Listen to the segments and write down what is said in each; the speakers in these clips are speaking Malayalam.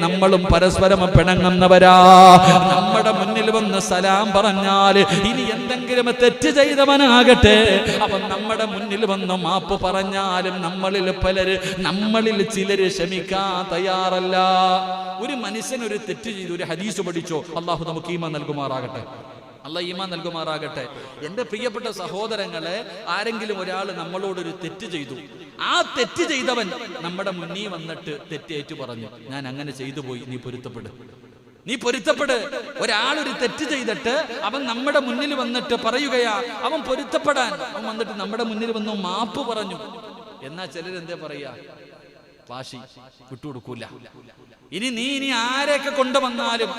നമ്മളും പരസ്പരം പിണങ്ങുന്നവരാ. നമ്മുടെ മുന്നിൽ വന്ന് സലാം പറഞ്ഞാൽ ഇനി എന്തെങ്കിലും തെറ്റ് ചെയ്തവനാകട്ടെ, അവൻ നമ്മുടെ മുന്നിൽ വന്ന് മാപ്പ് പറഞ്ഞാലും നമ്മളിൽ ചിലര് ക്ഷമിക്കാൻ തയ്യാറല്ല. ഒരു മനുഷ്യൻ ഒരു തെറ്റ് ചെയ്തു, ഒരു ഹദീസ് പഠിച്ചോ, അള്ളാഹു നമുക്ക് ഈമാൻ നൽകുമാറാകട്ടെ. അല്ലാഹ് ഈമാൻ നൽകുമാറാകട്ടെ. എൻ്റെ പ്രിയപ്പെട്ട സഹോദരങ്ങളെ, ആരെങ്കിലും ഒരാൾ നമ്മളോടൊരു തെറ്റ് ചെയ്തു, ആ തെറ്റ് ചെയ്തവൻ നമ്മുടെ മുന്നിൽ വന്നിട്ട് തെറ്റേറ്റു പറഞ്ഞു, ഞാൻ അങ്ങനെ ചെയ്തു പോയി, നീ പൊരുത്തപ്പെട്. ഒരാളൊരു തെറ്റ് ചെയ്തിട്ട് അവൻ നമ്മുടെ മുന്നിൽ വന്നിട്ട് പറയുകയാ, അവൻ പൊരുത്തപ്പെടാൻ അവൻ വന്നിട്ട് നമ്മുടെ മുന്നിൽ വന്നു മാപ്പ് പറഞ്ഞു. എന്നാ ചിലരെന്താ പറയാ, വാശി വിട്ടുകൊടുക്കൂല. ഇനി ആരെയൊക്കെ കൊണ്ടുവന്നാലും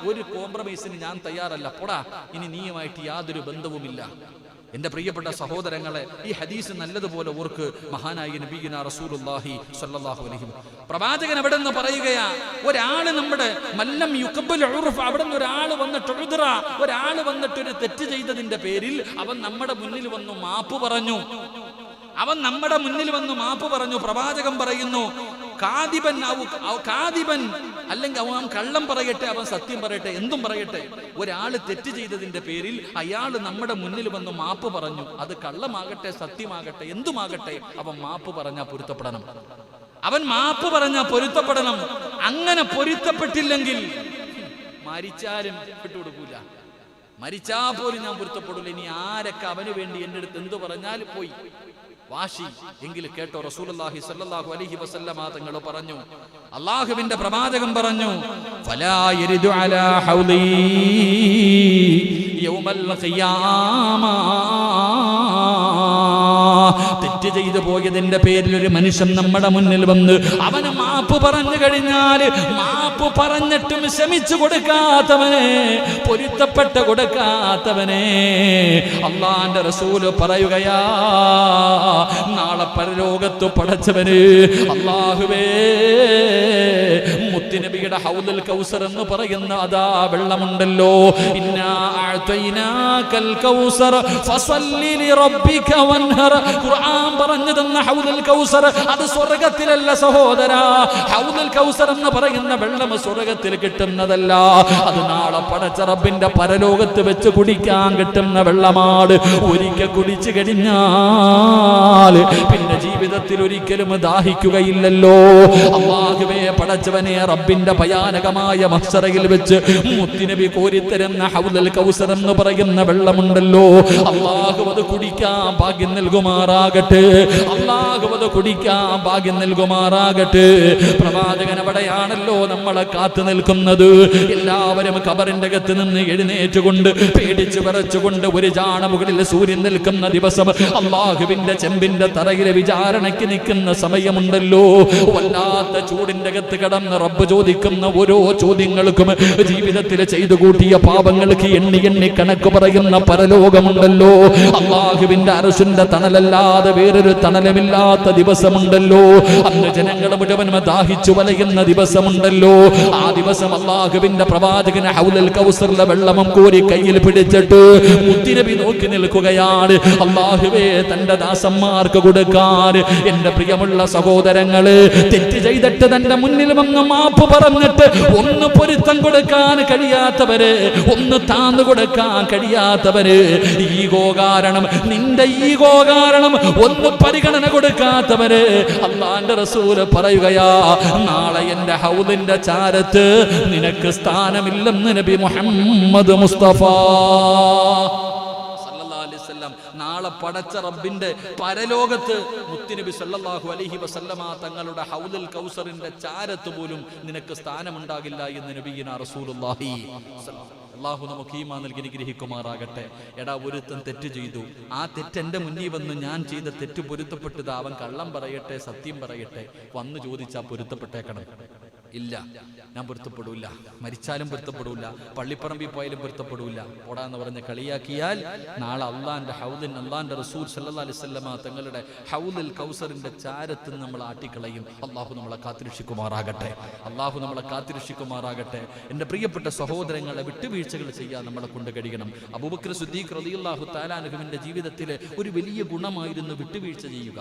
ഒരു കോംപ്രമൈസിന് ഞാൻ തയ്യാറല്ല, പോടാ, ഇനി നീയുമായിട്ട് യാതൊരു ബന്ധവുമില്ല. എന്റെ പ്രിയപ്പെട്ട സഹോദരങ്ങളെ, ഈ ഹദീസ് നല്ലതുപോലെ ഓർക്ക്. മഹാനായ നബിയുനാ റസൂലുള്ളാഹി സ്വല്ലല്ലാഹു അലൈഹി പ്രവാചകൻ അവിടെ നിന്ന് പറയുകയാ, ഒരാള് നമ്മുടെ മല്ലം യുഖബ്ബൽ ഉർഫ്, അവിടെ നിന്ന് ഒരാള് വന്നിട്ട് ഒരു തെറ്റ് ചെയ്തതിന്റെ പേരിൽ അവൻ നമ്മുടെ മുന്നിൽ വന്നു മാപ്പ് പറഞ്ഞു. പ്രവാചകൻ പറയുന്നു, കാദിബൻ അല്ലെങ്കിൽ അവൻ കള്ളം പറയട്ടെ, അവൻ സത്യം പറയട്ടെ, എന്തും പറയട്ടെ, ഒരാൾ തെറ്റ് ചെയ്തതിന്റെ പേരിൽ അയാൾ നമ്മുടെ മുന്നിൽ വന്ന് മാപ്പ് പറഞ്ഞു. അത് കള്ളമാകട്ടെ, സത്യമാകട്ടെ, എന്തുമാകട്ടെ, അവൻ മാപ്പ് പറഞ്ഞാൽ പൊരുത്തപ്പെടണം. അങ്ങനെ പൊരുത്തപ്പെട്ടില്ലെങ്കിൽ മരിച്ചാലും വിട്ടുകൊടുക്കൂല. മരിച്ചാ പോലും ഞാൻ പൊരുത്തപ്പെടില്ല. ഇനി ആരൊക്കെ അവന് വേണ്ടി എൻ്റെ അടുത്ത് എന്തു പറഞ്ഞാലും പോയി വാശി എങ്കിൽ കേട്ടോ, റസൂലുള്ളാഹി സ്വല്ലല്ലാഹു അലൈഹി വസല്ലമ തങ്ങൾ പറഞ്ഞു, അല്ലാഹുവിന്റെ പ്രവാചകൻ പറഞ്ഞു, ഫലാ യരിദു അലാ ഹൗലി യൗമൽ ഖിയാമ. തെറ്റ് ചെയ്തു പോയതിന്റെ പേരിൽ ഒരു മനുഷ്യൻ നമ്മുടെ മുന്നിൽ വന്ന് അവന് മാപ്പ് പറഞ്ഞു കഴിഞ്ഞാൽ, മാപ്പ് പറഞ്ഞിട്ടും ക്ഷമിച്ചു കൊടുക്കാത്തവനെ, പൊരുത്തപ്പെട്ട് കൊടുക്കാത്തവനെ അല്ലാഹുവിന്റെ റസൂൽ പറയുകയാ, നാളെ പരലോകത്ത് പടച്ചവന് അല്ലാഹുവേ, മുത്തുനബിയുടെ ഹൗദുൽ കൗസർ എന്ന് പറയുന്ന അതാ വെള്ളമുണ്ടല്ലോ, ഇന്നാ അഅതൈനാകൽ കൗസർ ഫസല്ലി ലിറബ്ബിക വൻഹർ. ഖുർആൻ പറഞ്ഞു തന്ന ഹൗദുൽ കൗസർ അത് സ്വർഗ്ഗത്തിലല്ല സഹോദരാ. ഹൗദുൽ കൗസർ എന്ന് പറയുന്ന വെള്ളം സ്വർഗ്ഗത്തിൽ കിട്ടുന്നതല്ല, അത് നാളെ പടച്ച റബ്ബിന്റെ പരലോകത്ത് വെച്ച് കുടിക്കാൻ കിട്ടുന്ന വെള്ളമാണ്. ഒരിക്കൽ കുടിച്ചു കഴിഞ്ഞാൽ പിന്നെ ജീവിതത്തിൽ ഒരിക്കലും ദാഹിക്കുകയില്ലല്ലോ. അല്ലാഹുവേ, പടച്ചവനെ, റബ്ബിന്റെ ഭയാനകമായ മഹ്ശറയിൽ വെച്ച് മുത്തുനബി കോരിത്തരുന്ന ഹൗദുൽ കൗസർ എന്ന് പറയുന്ന വെള്ളമുണ്ടല്ലോ, അല്ലാഹു അത് കുടിക്കാൻ ഭാഗ്യം നൽകുമാറാകട്ടെ. പ്രവാചകൻ അവിടെയാണല്ലോ നമ്മളെ കാത്തു നിൽക്കുന്നത്. എല്ലാവരും ഖബറിന്റെ അകത്ത് നിന്ന് എഴുന്നേറ്റുകൊണ്ട് പേടിച്ചു വിറച്ചുകൊണ്ട് ഒരു ജാണ മുകളിൽ സൂര്യൻ നിൽക്കുന്ന ദിവസം, അല്ലാഹുവിന്റെ ചെമ്പിന്റെ തറയിലെ വിചാരണയ്ക്ക് നിൽക്കുന്ന സമയമുണ്ടല്ലോ, വല്ലാത്ത ചൂടിന്റെ അകത്ത് കിടന്ന് റബ്ബ് ചോദിക്കുന്ന ഓരോ ചോദ്യങ്ങൾക്കും ജീവിതത്തിൽ ചെയ്തു കൂട്ടിയ പാപങ്ങൾക്ക് എണ്ണി കണക്ക് പറയുന്ന പരലോകമുണ്ടല്ലോ. അല്ലാഹുവിന്റെ അർശിന്റെ തണലല്ലാതെ വേറൊരു തണലുമില്ലാത്ത ദിവസമുണ്ടല്ലോ. അന്ന് ജനങ്ങൾ മുഴുവൻ ദാഹിച്ചു വലയുന്ന ദിവസമുണ്ടല്ലോ. ആ ദിവസം അല്ലാഹുവിന്റെ പ്രവാചകൻ ഹൗദുൽ കൗസറിലെ വെള്ളവും കോരി കയ്യിൽ പിടിച്ചിട്ട് മുത്തുനബി നോക്കി നിൽക്കുകയാണ്. അല്ലാഹുവേ, തന്റെ ദാസന്മാർക്ക് കൊടുക്കാൻ. എന്റെ പ്രിയമുള്ള സഹോദരങ്ങള്, തെറ്റ് ചെയ്തിട്ട് തന്റെ മുന്നിൽ വന്ന് മാപ്പ് പറഞ്ഞിട്ട് ഒന്ന് പൊരുത്തം കൊടുക്കാൻ കഴിയാത്തവര്, ഒന്ന് താന്നു കൊടുക്കാൻ കഴിയാത്തവര്, ഈഗോ കാരണം, നിന്റെ ഈഗോ കാരണം ഒന്ന് പരിഗണന കൊടുക്കാത്തവര്, അല്ലാഹുവിന്റെ റസൂല് പറയുകയാ, നാളെ എന്റെ ഹൗദിന്റെ ചാരത്ത് നിനക്ക് സ്ഥാനമില്ലെന്ന് നബി മുഹമ്മദ് മുസ്തഫ സല്ലല്ലാഹു അലൈഹി വസല്ലം. നാളെ പടച്ച റബ്ബിന്റെ പരലോകത്ത് മുത്തുനബി സല്ലല്ലാഹു അലൈഹി വസല്ലമ തങ്ങളുടെ ഹൗദുൽ കൗസറിന്റെ ചാരത്ത് പോലും നിനക്ക് സ്ഥാനമുണ്ടാകില്ല എന്ന് നബിയുനാ റസൂലുള്ളാഹി. അല്ലാഹു നമുക്ക് ഈമാൻ നൽകി അനുഗ്രഹിക്കുമാറാകട്ടെ. എടാ, ഒരുത്തൻ തെറ്റ് ചെയ്തു, ആ തെറ്റ് എൻ്റെ മുന്നിൽ വന്ന് ഞാൻ ചെയ്ത തെറ്റ് പൊരുത്തപ്പെട്ടത്, അവൻ കള്ളം പറയട്ടെ, സത്യം പറയട്ടെ, വന്ന് ചോദിച്ചാൽ പൊരുത്തപ്പെട്ടേക്കണം. ഇല്ല, ഞാൻ പൊരുത്തപ്പെടൂല, മരിച്ചാലും പൊരുത്തപ്പെടൂല, പള്ളിപ്പറമ്പിൽ പോയാലും പൊരുത്തപ്പെടൂല, ഓടാന്ന് പറഞ്ഞ് കളിയാക്കിയാൽ നാളെ അള്ളാന്റെ ഹൗദിൻ, അള്ളാന്റെ റസൂൽ സല്ലല്ലാഹു അലൈഹി വസല്ലമ തങ്ങളുടെ ഹൗദുൽ കൗസറിന്റെ ചാരത്ത് നമ്മൾ ആട്ടിക്കളയും. അള്ളാഹു നമ്മളെ കാത്തിരക്ഷിക്കുമാറാകട്ടെ. എൻ്റെ പ്രിയപ്പെട്ട സഹോദരങ്ങളെ, വിട്ടുവീഴ്ചകൾ ചെയ്യാൻ നമ്മളെ കൊണ്ട് കഴിയണം. അബൂബക്കർ സിദ്ദീഖ് റളിയല്ലാഹു തആല അൻഹുവിന്റെ ജീവിതത്തിലെ ഒരു വലിയ ഗുണമായിരുന്നു വിട്ടുവീഴ്ച ചെയ്യുക.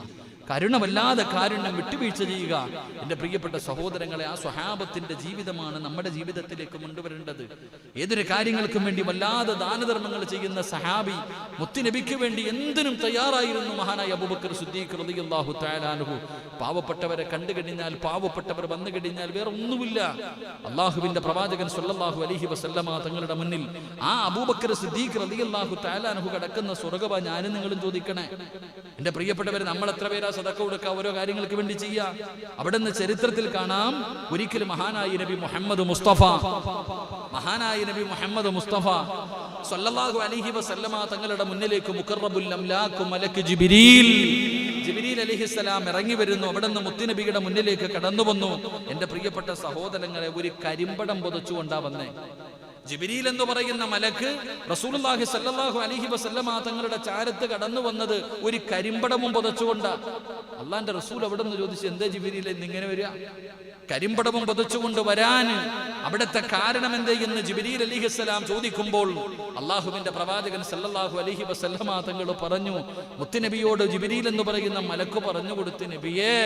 കരുണവല്ലാതെ കാരുണ്യം, വിട്ടുവീഴ്ച ചെയ്യുക. എൻ്റെ പ്രിയപ്പെട്ട സഹോദരങ്ങളെ, ആ സ്വഹാബത്തിന്റെ ജീവിതമാണ് നമ്മുടെ ജീവിതത്തിലേക്ക് കൊണ്ടുവരേണ്ടത്. ഏതൊരു കാര്യങ്ങൾക്കും വേണ്ടി വല്ലാതെ ദാനധർമ്മങ്ങൾ ചെയ്യുന്ന സഹാബി, മുത്തുനബിക്ക് വേണ്ടി എന്തിനും തയ്യാറായിരുന്നു മഹാനായ അബൂബക്കർ സിദ്ദീഖ് റളിയല്ലാഹു തആല അൻഹു. പാവപ്പെട്ടവരെ കണ്ടു കഴിഞ്ഞാൽ, പാവപ്പെട്ടവർ വന്നു കഴിഞ്ഞാൽ വേറെ ഒന്നുമില്ല, അള്ളാഹുവിന്റെ പ്രവാചകൻ സ്വല്ലല്ലാഹു അലൈഹി വസല്ലമ തങ്ങളുടെ മുന്നിൽ ആ അബൂബക്കർ സിദ്ദീഖ് റളിയല്ലാഹു തആല അൻഹു കിടക്കുന്ന സ്വർഗ്ഗവാ ഞാനും നിങ്ങളും ചോദിക്കണേ. എന്റെ പ്രിയപ്പെട്ടവരെ, നമ്മൾ എത്ര പേരാ സദഖ കൊടുക്കുക, ഓരോ കാര്യങ്ങൾക്ക് വേണ്ടി ചെയ്യാം. അവിടെ നിന്ന് ചരിത്രത്തിൽ കാണാം, ഒരിക്കലും മഹാനായ നബി മുഹമ്മദ് മുസ്തഫ സ്വല്ലല്ലാഹു അലൈഹി വസല്ലമ തങ്ങളുടെ മുന്നിലേക്ക് മുഖറബുൽ അംലാഖ് മലക്ക് ജിബ്രീൽ അലൈഹിസ്സലാം ഇറങ്ങി വരുന്നു. അവിടെ നിന്ന് മുത്തുനബിയുടെ മുന്നിലേക്ക് കടന്നു വന്നു. എന്റെ പ്രിയപ്പെട്ട സഹോദരങ്ങളെ, ഒരു കരിമ്പടം പുതച്ചുകൊണ്ടാ വന്നേ. ജിബ്രീൽ എന്ന് പറയുന്ന മലക്ക് റസൂലുള്ളാഹി സ്വല്ലല്ലാഹു അലൈഹി വസല്ലമ തങ്ങളുടെ ചാരത്ത് കടന്നു വന്നത് ഒരു കരിമ്പടമും പുതച്ചുകൊണ്ടാ. അള്ളാന്റെ റസൂൽ അവിടെ നിന്ന് ചോദിച്ചു, എന്തേ ജിബ്രീൽ ഇന്നിങ്ങനെ വരിക? കരിമ്പടവും പുതച്ചുകൊണ്ട് വരാൻ അവിടുത്തെ കാരണം എന്തേ എന്ന് ജിബ്രീൽ അലൈഹിസ്സലാം ചോദിക്കുമ്പോൾ അള്ളാഹുവിന്റെ പ്രവാചകൻ സല്ലല്ലാഹു അലൈഹി വസല്ലമ തങ്ങൾ പറഞ്ഞു, മുത്തുനബിയോട് ജിബ്രീൽ എന്ന് പറയുന്ന മലക്ക് പറഞ്ഞു കൊടുത്തു, നബിയേ,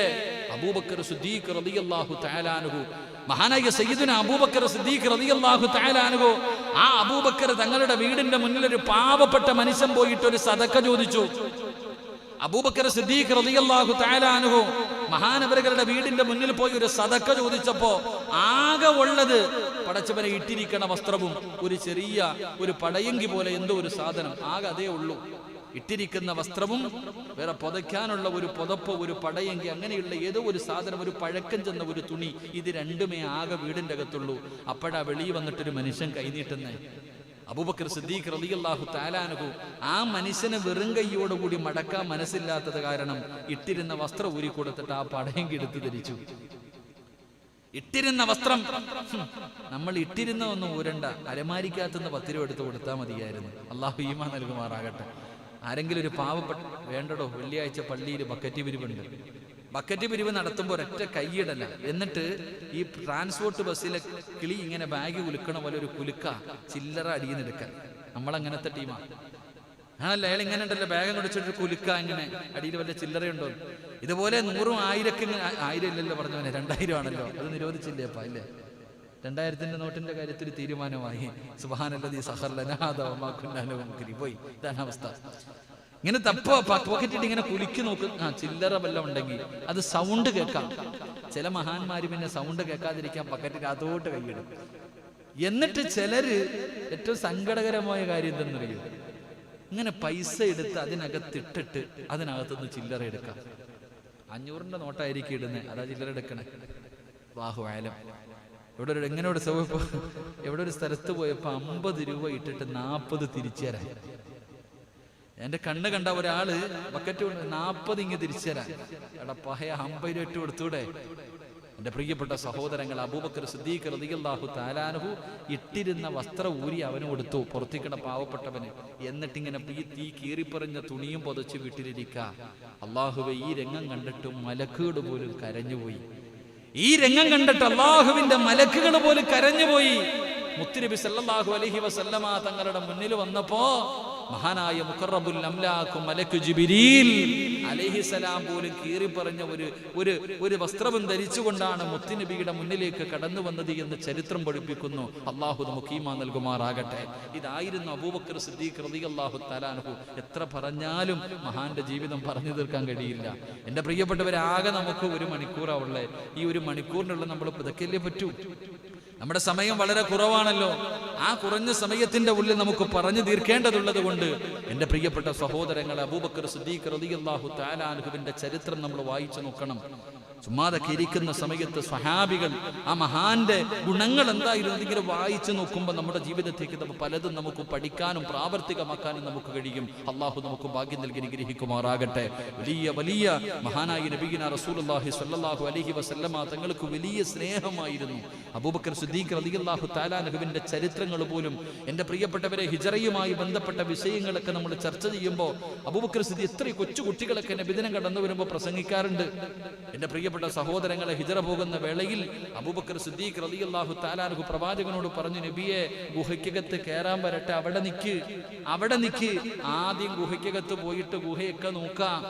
അബൂബക്കർ സിദ്ദീഖ് റളിയല്ലാഹു തആല അൻഹു, മഹാനായ സയ്യിദുന അബൂബക്കർ സിദ്ദീഖ് റളിയല്ലാഹു തആല അൻഹു, ആ അബൂബക്കർ തങ്ങളുടെ വീടിന്റെ മുന്നിൽ ഒരു പാവപ്പെട്ട മനുഷ്യൻ പോയിട്ട് ഒരു സദഖ ചോദിച്ചു. അബൂബക്കർ സിദ്ദീഖ് റളിയല്ലാഹു തആല അൻഹു മഹാനവറുകളുടെ വീടിന്റെ മുന്നിൽ പോയി ഒരു സദഖ ചോദിച്ചപ്പോ ആകെ ഉള്ളത് പടച്ചവനെ ഇട്ടിരിക്കണ വസ്ത്രവും ഒരു ചെറിയ ഒരു പടയങ്കി പോലെ എന്തോ ഒരു സാധനം, ആകെ അതേ ഉള്ളൂ. ഇട്ടിരിക്കുന്ന വസ്ത്രവും വേറെ പുതയ്ക്കാനുള്ള ഒരു പുതപ്പ്, ഒരു പടയങ്കി, അങ്ങനെയുള്ള ഏതോ ഒരു സാധനം, ഒരു പഴക്കം ചെന്ന ഒരു തുണി, ഇത് രണ്ടുമേ ആകെ വീടിന്റെ അകത്തുള്ളൂ. അപ്പോഴാ വെളിയിൽ വന്നിട്ടൊരു മനുഷ്യൻ കൈനീട്ടുന്നേ. അബൂബക്കർ സിദ്ദീഖ് റളിയല്ലാഹു തആല അൻഹു ആ മനുഷ്യനെ വെറും കൈയോടുകൂടി മടക്കാൻ മനസ്സില്ലാത്തത് കാരണം ഇട്ടിരുന്ന വസ്ത്രം ഊരി കൊടുത്തിട്ട് ആ പടയങ്കി എടുത്ത് ധരിച്ചു. ഇട്ടിരുന്ന വസ്ത്രം നമ്മൾ ഇട്ടിരുന്ന ഒന്നും ഊരണ്ട, അലമാരിക്കകത്തുനിന്ന് 10 രൂപ എടുത്ത് കൊടുത്താൽ മതിയായിരുന്നു. അള്ളാഹു ഈമാൻ നൽകുമാറാകട്ടെ. ആരെങ്കിലും ഒരു പാവപ്പെട്ട, വേണ്ടടോ, വെള്ളിയാഴ്ച പള്ളിയിൽ ബക്കറ്റ് പിരിവുണ്ട്. ബക്കറ്റ് പിരിവ് നടത്തുമ്പോൾ ഒരൊറ്റ കൈയിടല, എന്നിട്ട് ഈ ട്രാൻസ്പോർട്ട് ബസ്സിലെ കിളി ഇങ്ങനെ ബാഗ് കുലുക്കണ പോലെ ഒരു കുലുക്ക ചില്ലറ അടിയെന്നെടുക്കാൻ. നമ്മളങ്ങനത്തെ ടീമാണ്. ആണല്ലോ, അയാൾ ഇങ്ങനെ ഉണ്ടല്ലോ, ബാഗ് കുടിച്ചിട്ട് കുലുക്ക, ഇങ്ങനെ അടിയിൽ വല്ല ചില്ലറയുണ്ടോ. ഇതുപോലെ 100ഉം 1000 1000 ഇല്ലല്ലോ പറഞ്ഞവനെ, 2000 ആണല്ലോ, അത് നിരോധിച്ചില്ലേ അപ്പ, ഇല്ലേ? 2000ന്റെ നോട്ടിന്റെ കാര്യത്തിൽ തീരുമാനമായി. സുബ്ഹാനല്ലദീ സഖറ ലനാ ഹാദാ വമാ കുന്നാ ലഹു മുഖ്രിനീൻ. പോയി, ഇതാണ് അവസ്ഥ. ഇങ്ങനെ പോക്കറ്റിട്ട് ഇങ്ങനെ കുലുക്കി നോക്കും, ചില്ലറ വല്ലതും ഉണ്ടെങ്കിൽ അത് സൗണ്ട് കേൾക്കാം. ചില മഹാന്മാര് പിന്നെ സൗണ്ട് കേൾക്കാതിരിക്കാൻ പക്കറ്റിൽ അതോട്ട് കൈയിടും. എന്നിട്ട് ചിലര് ഏറ്റവും സങ്കടകരമായ കാര്യം എന്തെന്നറിയോ, ഇങ്ങനെ പൈസ എടുത്ത് അതിനകത്തിട്ടിട്ട് അതിനകത്തുനിന്ന് ചില്ലറ എടുക്കാം. 500ന്റെ നോട്ടായിരിക്കും ഇടുന്നത്, അതാ ചില്ലറ എടുക്കണേ. വാഹു ആയാലും എവിടെ ഒരു സ്ഥലത്ത് പോയപ്പോ 50 രൂപ ഇട്ടിട്ട് 40 തിരിച്ചു തരാൻ. എന്റെ കണ്ണ് കണ്ട ഒരാള് ബക്കറ്റ് കൊണ്ട് 40 ഇങ്ങ് തിരിച്ചു തരാൻ. എടാ പഹയ 50 രൂപ ഇട്ട് കൊടുത്തൂടെ? എന്റെ പ്രിയപ്പെട്ട സഹോദരങ്ങൾ, അബൂബക്കർ സിദ്ദീഖ് റളിയല്ലാഹു തആല അൻഹു ഇട്ടിരുന്ന വസ്ത്രം ഊരി അവന് കൊടുത്തു, പുറത്തിക്കണ പാവപ്പെട്ടവന്. എന്നിട്ടിങ്ങനെ തീ കീറിപ്പറിഞ്ഞ തുണിയും പുതച്ച് വീട്ടിലിരിക്ക. അള്ളാഹുവേ, ഈ രംഗം കണ്ടിട്ട് മലക്കുകൾ പോലും കരഞ്ഞുപോയി. ഈ രംഗം കണ്ടിട്ട് അള്ളാഹുവിന്റെ മലക്കുകൾ പോലും കരഞ്ഞുപോയി. മുത്തുനബി സല്ലല്ലാഹു അലൈഹി വസല്ലമ തങ്ങളുടെ മുന്നിൽ വന്നപ്പോ മഹാനായ മുഖറബുൽ അംലാഖ് മലക്ക് ജിബ്രീൽ അലൈഹിസ്സലാം പോലും കീറിപ്പറഞ്ഞ ഒരു വസ്ത്രവും ധരിച്ചുകൊണ്ടാണ് മുത്തുനബിയുടെ മുന്നിലേക്ക് കടന്നു വന്നത് എന്ന് ചരിത്രം പഠിപ്പിക്കുന്നു. അള്ളാഹു നമുക്ക് ഈമാൻ നൽകുമാറാകട്ടെ. ഇതായിരുന്നു അബൂബക്കർ സിദ്ദീഖ് റളിയല്ലാഹു തആല അൻഹു. എത്ര പറഞ്ഞാലും മഹാന്റെ ജീവിതം പറഞ്ഞു തീർക്കാൻ കഴിയില്ല. എന്റെ പ്രിയപ്പെട്ടവരെ, ആകെ നമുക്ക് 1 മണിക്കൂറാ ഉള്ളേ. ഈ 1 മണിക്കൂറിനുള്ള നമ്മൾ ഇതൊക്കെയല്ലേ പറ്റൂ. നമ്മുടെ സമയം വളരെ കുറവാണല്ലോ. ആ കുറഞ്ഞ സമയത്തിന്റെ ഉള്ളിൽ നമുക്ക് പറഞ്ഞു തീർക്കേണ്ടതുള്ളത് കൊണ്ട് എന്റെ പ്രിയപ്പെട്ട സഹോദരങ്ങൾ, അബൂബക്കർ സിദ്ദീഖ് റളിയല്ലാഹു തആല അൻഹുവിന്റെ ചരിത്രം നമ്മൾ വായിച്ചു നോക്കണം. ചുമ്മാതൊക്കെ ഇരിക്കുന്ന സമയത്ത് സ്വഹാബികൾ, ആ മഹാന്റെ ഗുണങ്ങൾ എന്തായിരുന്നു ഇങ്ങനെ വായിച്ചു നോക്കുമ്പോൾ നമ്മുടെ ജീവിതത്തേക്ക് പലതും നമുക്ക് പഠിക്കാനും പ്രാവർത്തികമാക്കാനും നമുക്ക് കഴിയും. അള്ളാഹു നമുക്ക് ഭാഗ്യം നൽകി അനുഗ്രഹിക്കുമാറാകട്ടെ. വലിയ മഹാനായ നബിയിന റസൂലുള്ളാഹി സ്വല്ലല്ലാഹു അലൈഹി വസല്ലമ തങ്ങൾക്ക് വലിയ സ്നേഹമായിരുന്നു. അബൂബക്കർ സിദ്ദീഖ് റളിയല്ലാഹു തആല അൻഹുവിന്റെ ചരിത്രങ്ങൾ പോലും എന്റെ പ്രിയപ്പെട്ടവരെ, ഹിജറയുമായി ബന്ധപ്പെട്ട വിഷയങ്ങളൊക്കെ നമ്മൾ ചർച്ച ചെയ്യുമ്പോൾ അബൂബക്കർ സിദ്ദീഖ് എത്ര കൊച്ചു കുട്ടികളൊക്കെ നബിദിനം കടന്നു വരുമ്പോൾ പ്രസംഗിക്കാറുണ്ട്. എന്റെ പ്രിയപ്പെട്ട പ്രിയപ്പെട്ട സഹോദരങ്ങളെ, ഹിജ്റ പോകുന്ന വേളയിൽ അബൂബക്കർ സിദ്ദീഖ് റളിയല്ലാഹു തആല അൻഹു പ്രവാചകനോട് പറഞ്ഞു, നബിയെ, ഗുഹയ്ക്കകത്ത് കയറാൻ വരട്ടെ, അവിടെ നിക്ക്. ആദ്യം ഗുഹയ്ക്കകത്ത് പോയിട്ട് ഗുഹയൊക്കെ നോക്കാം.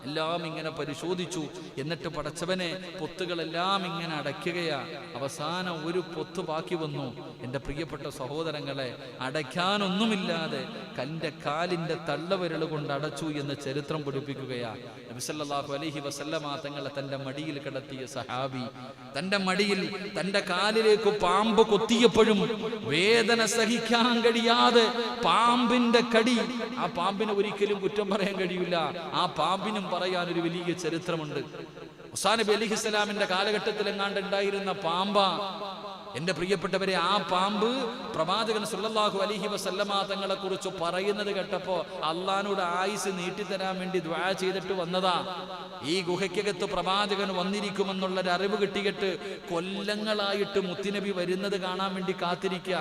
എല്ലാം ഇങ്ങനെ പരിശോധിച്ചു. എന്നിട്ട് പടച്ചവനെ, പൊത്തുകളെല്ലാം ഇങ്ങനെ അടയ്ക്കുകയാ. അവസാനം ഒരു പൊത്ത് ബാക്കി വന്നു. എൻ്റെ പ്രിയപ്പെട്ട സഹോദരങ്ങളെ, അടയ്ക്കാനൊന്നുമില്ലാതെ തൻ്റെ കാലിൻ്റെ തള്ളവിരൽ കൊണ്ട് അടച്ചു എന്ന് ചരിത്രം പഠിപ്പിക്കുകയാ. നബി സല്ലല്ലാഹു അലൈഹി വസല്ലമ തങ്ങളെ തൻ്റെ മടിയിൽ കിടത്തിയ സഹാബി, തൻ്റെ മടിയിൽ തൻ്റെ കാലിലേക്ക് പാമ്പ് കൊത്തിയപ്പോഴും വേദന സഹിക്കാൻ കഴിയാതെ പാമ്പിന്റെ കടി, ആ പാമ്പിനെ ഒരിക്കലും കുറ്റം പറയാൻ കഴിയില്ല. ആ പാമ്പിനും പറയാൻ ഒരു വലിയ ചരിത്രമുണ്ട്. മൂസാ നബി അലൈഹിസ്സലാമിന്റെ കാലഘട്ടത്തിൽ എങ്ങാണ്ട് ഉണ്ടായിരുന്ന പാമ്പ. എന്റെ പ്രിയപ്പെട്ടവരെ, ആ പാമ്പ് പ്രവാചകൻ സല്ലല്ലാഹു അലൈഹി വസല്ലമ തങ്ങളെ കുറിച്ച് പറയുന്നത് കേട്ടപ്പോ അള്ളാഹുവിനോട് ആയുസ് നീട്ടിത്തരാൻ വേണ്ടി ദുആ ചെയ്തിട്ട് വന്നതാ. ഈ ഗുഹയ്ക്കകത്ത് പ്രവാചകൻ വന്നിരിക്കുമെന്നുള്ളൊരു അറിവ് കിട്ടിയിട്ട് കൊല്ലങ്ങളായിട്ട് മുത്തുനബി വരുന്നത് കാണാൻ വേണ്ടി കാത്തിരിക്കുക.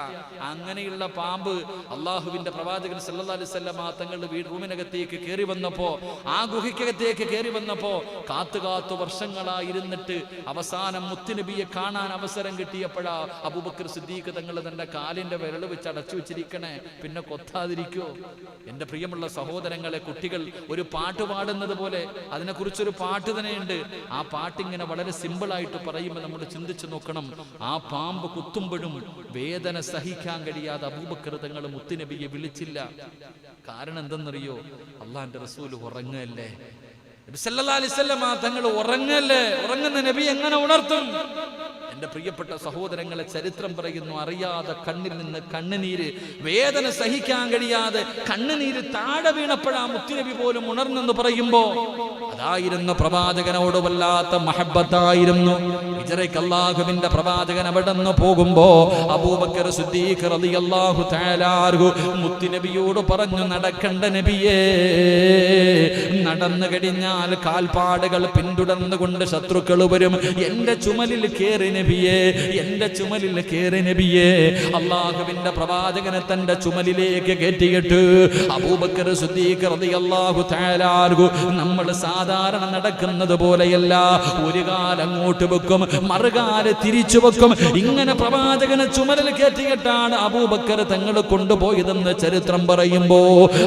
അങ്ങനെയുള്ള പാമ്പ് അള്ളാഹുവിന്റെ പ്രവാചകൻ സല്ലല്ലാഹു അലൈഹി വസല്ലമ തങ്ങളുടെ റൂമിനകത്തേക്ക് കയറി വന്നപ്പോ, ആ ഗുഹയ്ക്കകത്തേക്ക് കയറി വന്നപ്പോ കാത്തു വർഷങ്ങളായിരുന്നിട്ട് അവസാനം മുത്തുനബിയെ കാണാൻ അവസരം കിട്ടിയപ്പോഴാ അബൂബക്കർ സിദ്ദീഖ് തങ്ങൾ തന്റെ കാലിന്റെ വിരൽ വെച്ച് അടച്ചു വെച്ചിരിക്കണേ, പിന്നെ കൊത്താതിരിക്കോ? എന്റെ പ്രിയമുള്ള സഹോദരങ്ങളെ, കുട്ടികൾ ഒരു പാട്ട് പാടുന്നത് പോലെ അതിനെക്കുറിച്ചൊരു പാട്ട് തന്നെയുണ്ട്. ആ പാട്ടിങ്ങനെ വളരെ സിമ്പിളായിട്ട് പറയുമ്പോൾ നമ്മൾ ചിന്തിച്ചു നോക്കണം. ആ പാമ്പ് കുത്തുമ്പോഴും വേദന സഹിക്കാൻ കഴിയാതെ അബൂബക്കർ തങ്ങൾ മുത്തുനബിയെ വിളിച്ചില്ല. കാരണം എന്തെന്നറിയോ? അള്ളാന്റെ റസൂൽ ഉറങ്ങല്ലേ. നബി സല്ലല്ലാഹു അലൈഹി വസല്ലം തങ്ങൾ ഉറങ്ങല്ലേ. ഉറങ്ങുന്ന നബി എങ്ങനെ ഉണർത്തും? എന്റെ പ്രിയപ്പെട്ട സഹോദരങ്ങളെ, ചരിത്രം പറയുന്നു, അറിയാതെ കണ്ണിൽ നിന്ന് കണ്ണുനീര്, വേദന സഹിക്കാൻ കഴിയാതെ കണ്ണുനീര് താഴെ വീണപ്പോഴാ മുത്തുനബി പോലും ഉണർന്നെന്ന് പറയുമ്പോ അതായിരുന്നു പ്രവാചകനോട് വല്ലാത്ത മഹബ്ബത്തായിരുന്നു. ഹിജ്റയ്ക്ക് അല്ലാഹുവിന്റെ പ്രവാചകൻ അവിടെ നിന്ന് പോകുമ്പോ അബൂബക്കർ സിദ്ദീഖ് റളിയല്ലാഹു തആല അൻഹു മുത്തുനബിയോട് പറഞ്ഞു, നടക്കണ്ട നബിയേ, നടന്നു കഴിഞ്ഞാൽ കാൽപ്പാടുകൾ പിന്തുടർന്നുകൊണ്ട് ശത്രുക്കൾ വരും. എന്റെ ചുമലിൽ കേറി നബിയേ, എന്റെ ചുമലിൽ കേറി നബിയേ. അല്ലാഹുവിന്റെ പ്രവാചകനെ തന്റെ ചുമലിലേക്ക് കയറ്റിയിട്ട് അബൂബക്കർ സിദ്ദീഖ് റളിയല്ലാഹു തആല അൻഹു നമ്മൾ സാധാരണ നടക്കുന്നത് പോലെയല്ല. ഒരു കാൽ അങ്ങോട്ട് വെക്കും, മറുകാല് തിരിച്ചു വെക്കും. ഇങ്ങനെ പ്രവാചകനെ ചുമലിൽ കയറ്റിയിട്ടാണ് അബൂബക്കർ തങ്ങൾ കൊണ്ടുപോയതെന്ന് ചരിത്രം പറയുമ്പോ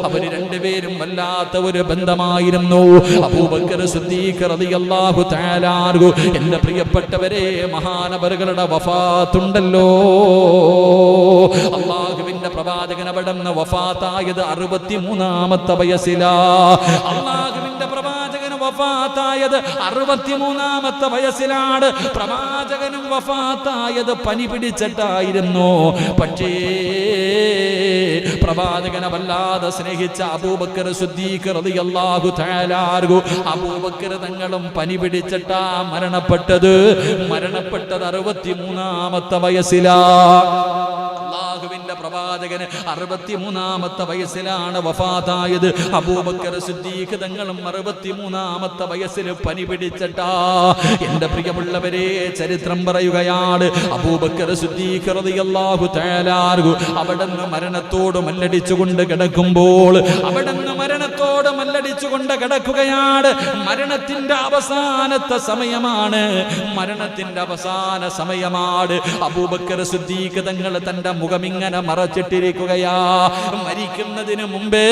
അവര് രണ്ടുപേരും വല്ലാത്ത ഒരു ബന്ധമായിരുന്നു. അബൂബക്കർ സിദ്ദീഖ് റളിയല്ലാഹു തആല അൻഹു, എന്റെ പ്രിയപ്പെട്ടവരെ, മഹാനവറുകളുടെ വഫാത്തുണ്ടല്ലോ. അല്ലാഹുവിന്റെ പ്രവാചകൻ അവിടെ നിന്ന് വഫാത്തായത് 63-ാമത്തെ വയസ്സിലാ. അല്ലാഹുവിന്റെ പ്രവാചകൻ വഫാത്തായത് 63-ാമത്തെ വയസ്സിലാണ്. പ്രവാചകനും വഫാത്തായത് പനി പിടിച്ചിട്ടായിരുന്നു. പക്ഷേ പ്രവാചകനെ വല്ലാതെ സ്നേഹിച്ച അബൂബക്കർ സിദ്ദീഖ് റളിയല്ലാഹു തആല അൻഹു, അബൂബക്കർ തങ്ങളും പനി പിടിച്ചിട്ടാ മരണപ്പെട്ടത് 63-ാമത്തെ വയസ്സിലാ. അല്ലാഹുവിന്റെ പ്രവാചകന് 63-ാമത്തെ വയസ്സിലാണ് വഫാത്തായത്. അബൂബക്കർ സിദ്ദീഖ് തങ്ങളും 63-ാമത്തെ വയസ്സിൽ പനി പിടിച്ചിട്ടാ. എന്റെ പ്രിയമുള്ളവരെ, ചരിത്രം പറയുകയാണ്, അബൂബക്കർ സിദ്ദീഖ് റളിയല്ലാഹു തആല അൻഹു അവിടുന്ന് മരണത്തോട് മല്ലടിച്ചുകൊണ്ട് കിടക്കുമ്പോൾ, അവിടുന്ന് മരണത്തോട് മല്ലടിച്ചുകൊണ്ട് കിടക്കുകയാണ്. മരണത്തിന്റെ അവസാനത്തെ സമയമാണ്. മരണത്തിന്റെ അവസാന സമയമാണ്. അബൂബക്കർ സിദ്ദീഖ് തങ്ങൾ തന്റെ മുഖം ഇങ്ങനെ മറച്ചിട്ടിരിക്കുകയാ. മരിക്കുന്നതിന് മുമ്പേ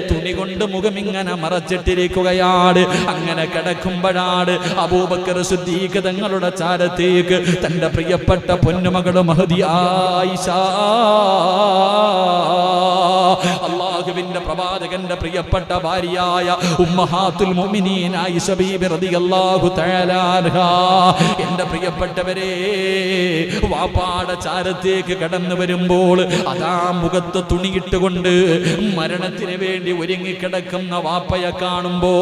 തുണി കൊണ്ട് മുഖം ഇങ്ങനെ മറച്ചിട്ടിരിക്കുകയാണ്. അങ്ങനെ കിടക്കുമ്പോഴാണ് അബൂബക്കർ സിദ്ദീഖ് തങ്ങളുടെ ചാരത്തേക്ക് തന്റെ പ്രിയപ്പെട്ട പൊന്നുമകൾ മഹദി ആയിഷ, അല്ലാഹുവിന്റെ പ്രവാചകന്റെ പ്രിയപ്പെട്ട ഭാര്യയായ ഉമ്മഹാത്തുൽ മുഅ്മിനീൻ ആയിഷ ബീബി റളിയല്ലാഹു തആല അൻഹാ, എന്റെ പ്രിയപ്പെട്ടവരെ, വാപ്പാടെ ചാരത്തേക്ക് കടന്നു വരുമ്പോൾ അതാ മുഖത്ത് തുണിയിട്ടുകൊണ്ട് മരണത്തിന് വേണ്ടി ഒരുങ്ങിക്കിടക്കുന്ന വാപ്പയെ കാണുമ്പോ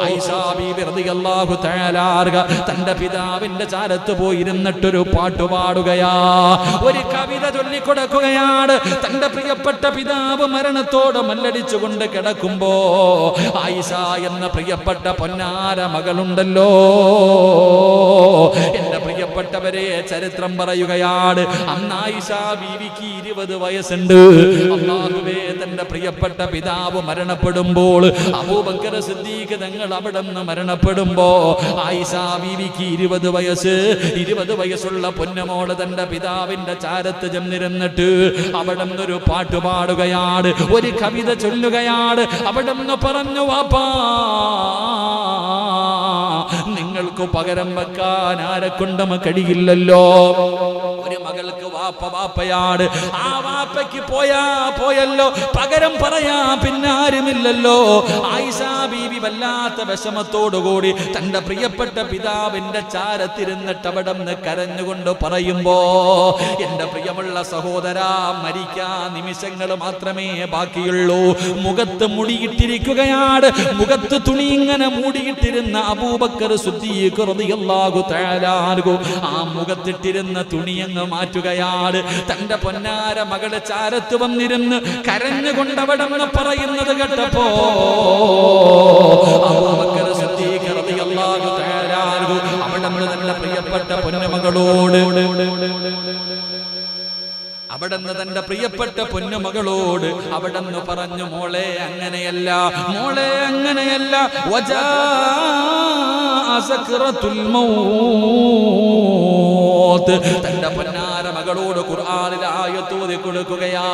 ആയിഷ ബീബി റളിയല്ലാഹു തആല അൻഹ തന്റെ പിതാവിന്റെ ചാരത്ത് പോയിരുന്നിട്ടൊരു പാട്ട് പാടുകയാ, ഒരു കവിത ചൊല്ലിക്കൊടുക്കുകയാണ്. തന്റെ പ്രിയപ്പെട്ട പിതാവ് മരണത്തോട് മല്ലടിച്ചുകൊണ്ട് കിടക്കുമ്പോ ആയിഷ എന്ന പ്രിയപ്പെട്ട പൊന്നാര മകളുണ്ടല്ലോ, എന്റെ പ്രിയപ്പെട്ട പ്രിയപ്പെട്ടവരെ ചരിത്രം പറയുകയാണ്. അന്ന് ആയിഷ ബീവിക്ക് 20 വയസ്സുണ്ട്. അല്ലാഹുവേ, തന്റെ പ്രിയപ്പെട്ട പിതാവ് മരണപ്പെടുമ്പോൾ, അബൂബക്കർ സിദ്ദീഖ് തങ്ങൾ അവിടെ നിന്ന് മരണപ്പെടുമ്പോ ആയിഷ ബീവിക്ക് 20 വയസ്സ്. 20 വയസ്സുള്ള പൊന്നുമോള് തന്റെ പിതാവിന്റെ ചാരത്ത് ചെന്നിരുന്നിട്ട് അവിടെ നിന്നൊരു പാട്ട് പാടുകയാണ്, ഒരു കവിത ചൊല്ലുകയാണ്. അവിടെ നിന്ന് പറഞ്ഞു, വാപ്പാ, നിങ്ങൾക്ക് പകരം വെക്കാൻ ആരെക്കൊണ്ടും കഴിയില്ലല്ലോ. ഒരു മകൾക്ക് വാപ്പ വാപ്പയാണ്, ആ വാപ്പയ്ക്ക് പോയല്ലോ, പകരം പറയാ പിന്നെ ആരുമില്ലല്ലോ. ആയിഷ ബീവി വല്ലാത്ത വിഷമത്തോടുകൂടി തന്റെ പ്രിയപ്പെട്ട പിതാവിന്റെ ചാരത്തിരുന്നിട്ട് അവിടെ നിന്ന് കരഞ്ഞുകൊണ്ട് പറയുമ്പോ, എന്റെ പ്രിയമുള്ള സഹോദരാ, മരിക്കാൻ നിമിഷങ്ങൾ മാത്രമേ ബാക്കിയുള്ളൂ. മുഖത്ത് മുടിയിട്ടിരിക്കുകയാണ്. മുഖത്ത് തുണി ഇങ്ങനെ മൂടിയിട്ടിരുന്ന അബൂബക്കർ സിദ്ദീഖ് റളിയല്ലാഹു തആല അൻഹു ആ മുഖത്തിട്ടിരുന്ന തുണിയങ്ങ് മാറ്റുകയാണ്. തന്റെ പൊന്നാര മകളെ ചാരത്ത് വന്നിരുന്ന് കരഞ്ഞുകൊണ്ട് അവിടെ പറയുന്നത് കേട്ടപ്പോ അബൂബക്കർ സിദ്ദീഖ് റളിയല്ലാഹു തആല അൻഹു അവിടെ തന്റെ പ്രിയപ്പെട്ട പൊന്നുമകളോട് അവിടെന്ന് തന്റെ പ്രിയപ്പെട്ട പൊന്നുമകളോട് അവിടെന്ന് പറഞ്ഞു, മോളെ അങ്ങനെയല്ല, മോളെ അങ്ങനെയല്ല, സക്റത്തുൽ മൗത്ത്. തന്റെ പൊന്നാര മകളോട് ഖുർആനിൽ ആയത്ത് ഓതി കൊടുക്കുകയാ.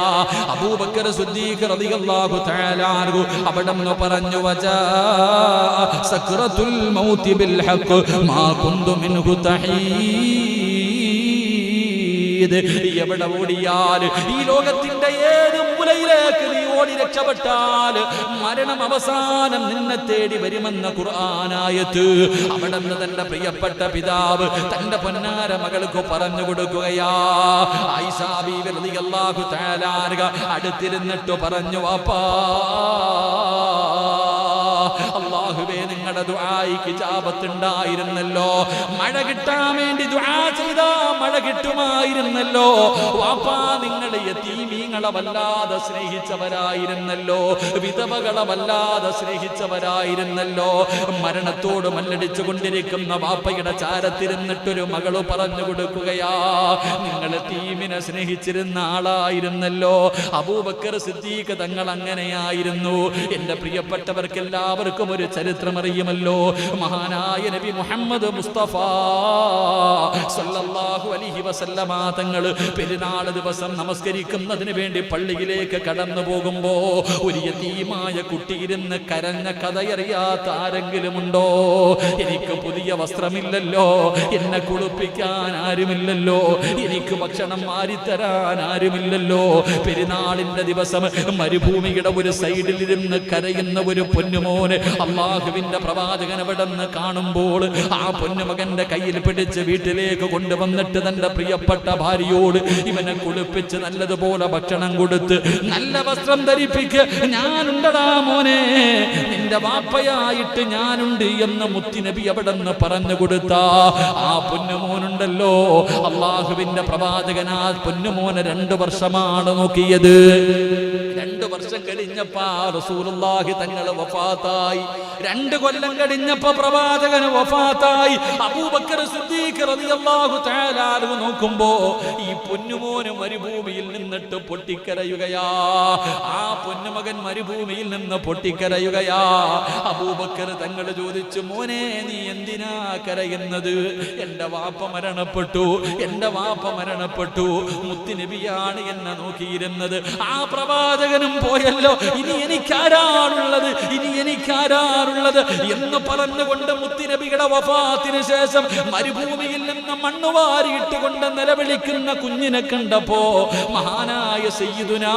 അബൂബക്കർ സിദ്ദീഖ് റളിയല്ലാഹു തആല അൻഹു അവിടെന്ന് പറഞ്ഞു, സക്റത്തുൽ മൗത്ത് ബിൽ ഹഖ് മാ കുന്തു മിൻഹു തഹീദ്. എവിടെ ഓടിയാൽ, ഈ ലോകത്തിന്റെ ഏത് മൂലയിലേക്ക് നീ ഓടി രക്ഷപ്പെട്ടാൽ മരണം അവസാനം നിന്നെ തേടി വരുമെന്ന ഖുർആനായത്ത് അവിടെ നിന്ന് തന്റെ പ്രിയപ്പെട്ട പിതാവ് തന്റെ പൊന്നാര മകൾക്ക് പറഞ്ഞു കൊടുക്കുകയാ. ആയിഷ ബീവി റളിയല്ലാഹു തആല അൻഹ അടുത്തിരുന്നിട്ട് പറഞ്ഞു, വാപ്പാ, അല്ലാഹുവേ, നിങ്ങളുടെ ദുആയ്ക്ക് ഇജാബത്തുണ്ടായിരുന്നല്ലോ. മഴ കിട്ടാൻ വേണ്ടി ദുആ ചെയ്താ മഴ കിട്ടുമായിരുന്നല്ലോ. വാപ്പാ, നിങ്ങൾ യതീമീങ്ങളെ വല്ലാതെ സ്നേഹിച്ചവരായിരുന്നല്ലോ, വിധവകളെ വല്ലാതെ സ്നേഹിച്ചവരായിരുന്നല്ലോ. മരണത്തോട് മല്ലടിച്ചു കൊണ്ടിരിക്കുന്ന വാപ്പയുടെ ചാരത്തിരുന്നിട്ടൊരു മകള് പറഞ്ഞു കൊടുക്കുകയാ, നിങ്ങൾ യതീമിനെ സ്നേഹിച്ചിരുന്ന ആളായിരുന്നല്ലോ. അബൂബക്കർ സിദ്ദീഖ് തങ്ങൾ അങ്ങനെയായിരുന്നു. എന്റെ പ്രിയപ്പെട്ടവർക്ക് എല്ലാവർക്കും ഒരു ചരിത്രം അറിയുമല്ലോ. മഹാനായ നബി മുഹമ്മദ് മുസ്തഫ സല്ലല്ലാഹു അലൈഹി വസല്ലമ തങ്ങൾ പെരുന്നാൾ ദിവസം നമസ്കരിക്കുന്നതിന് വേണ്ടി പള്ളിയിലേക്ക് കടന്നു പോകുമ്പോ ഒരു യതീമായ കുട്ടി ഇരുന്ന് കരഞ്ഞ കഥയറിയാത്ത ആരെങ്കിലും ഉണ്ടോ? എനിക്ക് പുതിയ വസ്ത്രമില്ലല്ലോ, എന്നെ കുളിപ്പിക്കാൻ ആരുമില്ലല്ലോ, എനിക്ക് ഭക്ഷണം മാറിത്തരാൻ ആരുമില്ലല്ലോ. പെരുന്നാളിന്റെ ദിവസം മരുഭൂമിയുടെ ഒരു സൈഡിൽ ഇരുന്ന് കരയുന്ന ഒരു പൊന്നുമോന് അല്ലാഹുവിന്റെ പ്രവാചകൻ അവിടെന്ന് കാണുമ്പോൾ ആ പൊന്നുമകന്റെ കയ്യിൽ പിടിച്ച് വീട്ടിലേക്ക് കൊണ്ടുവന്നിട്ട് തന്റെ പ്രിയപ്പെട്ട ഭാര്യയോട് ഇവനെ കുളിപ്പിച്ച് നല്ലതുപോലെ ഭക്ഷണം കൊടുത്ത് നല്ല വസ്ത്രം ധരിപ്പിക്ക്, ഞാനുണ്ടടാ മോനെ, നിന്റെ വാപ്പയായിട്ട് ഞാനുണ്ട് എന്ന് മുത്തുനബി അവിടെന്ന് പറഞ്ഞു കൊടുത്ത ആ പൊന്നുമോനുണ്ടല്ലോ, അല്ലാഹുവിന്റെ പ്രവാചകൻ ആ പൊന്നുമോനെ 2 വർഷമാണ് നോക്കിയത്. 2 വർഷം കഴിഞ്ഞപ്പോ റസൂലുള്ളാഹി തങ്ങൾ വഫാത്തായി. 2 കൊല്ലം കഴിഞ്ഞപ്പോ പ്രവാചകന് വഫാത്തായി. അബൂബക്കർ സിദ്ദീഖ് റളിയല്ലാഹു തആല അൻഹു നോക്കുമ്പോ ഈ പൊന്നുമോന് മരുഭൂമിയിൽ നിന്നിട്ട് പൊട്ടിക്കരയുകയാ. ആ പൊന്നുമകൻ മരുഭൂമിയിൽ നിന്ന് പൊട്ടിക്കരയുകയാ. അബൂബക്കർ തങ്ങൾ ചോദിച്ചു, മോനെ, നീ എന്തിനാ കരയുന്നത്? എന്റെ വാപ്പ മരണപ്പെട്ടു, എന്റെ വാപ്പ മരണപ്പെട്ടു. മുത്തുനബിയാണ് എന്നെ നോക്കിയിരുന്നത്, ആ പ്രവാചകനും പോയല്ലോ, ഇനി എനിക്കാരാണുള്ളത്, ഇനി എനിക്കാരാണുള്ളത് എന്ന് പറഞ്ഞുകൊണ്ട് മുത്തുനബിയുടെ വഫാത്തിന് ശേഷം മരുഭൂമിയിൽ നിന്ന് മണ്ണ് വാരിയിട്ടുകൊണ്ട് നിലവിളിക്കുന്ന കുഞ്ഞിനെ കണ്ടപ്പോ മഹാനായ സയ്യിദുനാ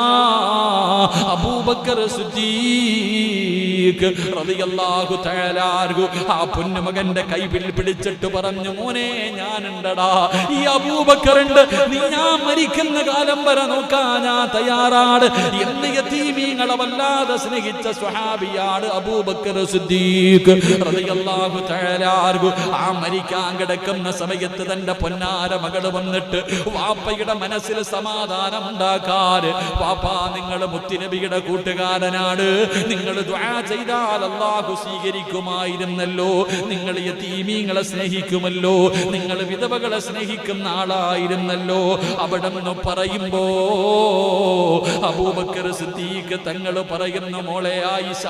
അബൂബക്കർ സിദ്ദീഖ് റളിയല്ലാഹു തആല അൻഹു ആ പൊന്നുമകന്റെ കൈവിൽ പിടിച്ചിട്ട് പറഞ്ഞു, മോനെ, ഞാനുണ്ടടാ, ഈ അബൂബക്കറുണ്ട്, നീ ഞാൻ മരിക്കുന്ന കാലം വരെ നോക്കാൻ ഞാൻ തയ്യാറാണ് എന്ന് യതീമീങ്ങൾ യതീമീങ്ങളെ വല്ലാതെ സ്നേഹിച്ച സ്വഹാബിയാണ് അബൂബക്കർ സിദ്ദീഖ് റളിയല്ലാഹു തആല അൻഹു. ആ മരിക്കാൻ കിടക്കുന്ന സമയത്ത് തന്റെ പൊന്നാര മകള് വന്നിട്ട് വാപ്പയുടെ മനസ്സിൽ സമാധാനം ഉണ്ടാക്കാൻ, വാപ്പാ നിങ്ങൾ മുത്തുനബിയുടെ കൂട്ടുകാരനാണ്, നിങ്ങൾ ദുആ ചെയ്താൽ അല്ലാഹു സ്വീകരിക്കുമായിരുന്നല്ലോ, നിങ്ങൾ യതീമീങ്ങളെ സ്നേഹിക്കുമല്ലോ, നിങ്ങൾ വിധവകളെ സ്നേഹിക്കുന്ന ആളായിരുന്നല്ലോ. അവിടെ നിന്ന് പറയുമ്പോ അബൂബക്കർ സിദ്ദീഖ് തങ്ങൾ പറയുന്ന മോളെ ആയിഷ,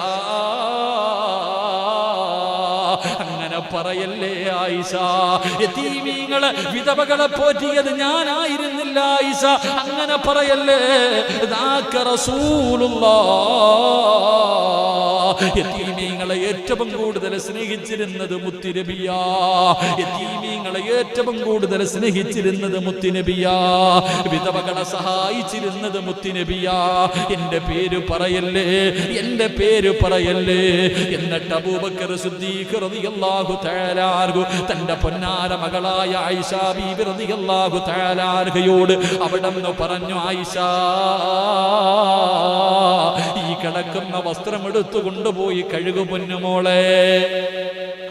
അങ്ങനെ പറയല്ലേ ആയിഷ, യതീമീങ്ങളെ വിധവകളെ പോറ്റിയത് ഞാനായിരുന്നില്ല ആയിഷ, അങ്ങനെ പറയല്ലേ. ദാക റസൂലുള്ളാഹ്, യതീമീങ്ങളെ ഏറ്റവും കൂടുതൽ സ്നേഹിച്ചിരുന്നത് മുത്തുനബിയാ, യതീമീങ്ങളെ ഏറ്റവും കൂടുതൽ സ്നേഹിച്ചിരുന്നത് മുത്തുനബിയാ, വിധവകളെ സഹായിച്ചിരുന്നത് മുത്തുനബിയാ. എന്റെ പേര് പറയല്ലേ, എന്റെ പേര് പറയല്ലേ. എന്നിട്ട് അബൂബക്കർ സിദ്ദീഖ് റളിയല്ലാഹു തആല അൻഹു തന്റെ പൊന്നാര മകളായ ആയിഷ ബീബി റളിയല്ലാഹു തആല അൻഹയോട് അവിടെന്ന് പറഞ്ഞു, ആയിഷ, ഈ കിടക്കുന്ന വസ്ത്രം എടുത്തു കൊണ്ടുപോയി കഴുകു പൊന്നുമോളെ.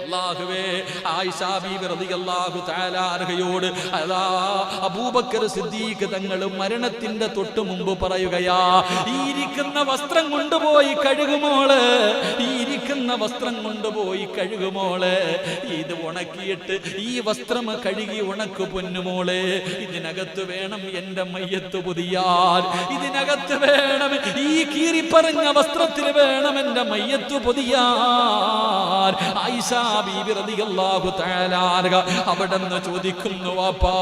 അല്ലാഹുവേ, ആയിഷ ബീബി റളിയല്ലാഹു തആല അൻഹയോട് അതാ അബൂബക്കർ സിദ്ദീഖ് തങ്ങൾ മരണത്തിന്റെ തൊട്ട് മുമ്പ് പറയുകയാ, ഈ ഇരിക്കുന്ന വസ്ത്രം കൊണ്ടുപോയി കഴുകുമോള്, ഈ ഇരിക്കുന്ന വസ്ത്രം കൊണ്ടുപോയി കഴുകുമോള്, ഇത് ഉണക്കിയിട്ട് ഈ വസ്ത്രം കഴുകി ഉണക്കു പൊന്നുമോളെ, ഇതിനകത്ത് വേണം എന്റെ മയ്യത്ത് പൊതിയാൻ, ഇതിനകത്ത് വേണം, ഈ കീറി പറഞ്ഞ വസ്ത്രത്തിൽ വേണം എന്റെ മയ്യത്ത് പൊതിയാൻ. ആയിഷ ബീബി റളിയല്ലാഹു തആല അൻഹ അവിടെന്ന് ചോദിക്കുന്നു, വാപ്പാ,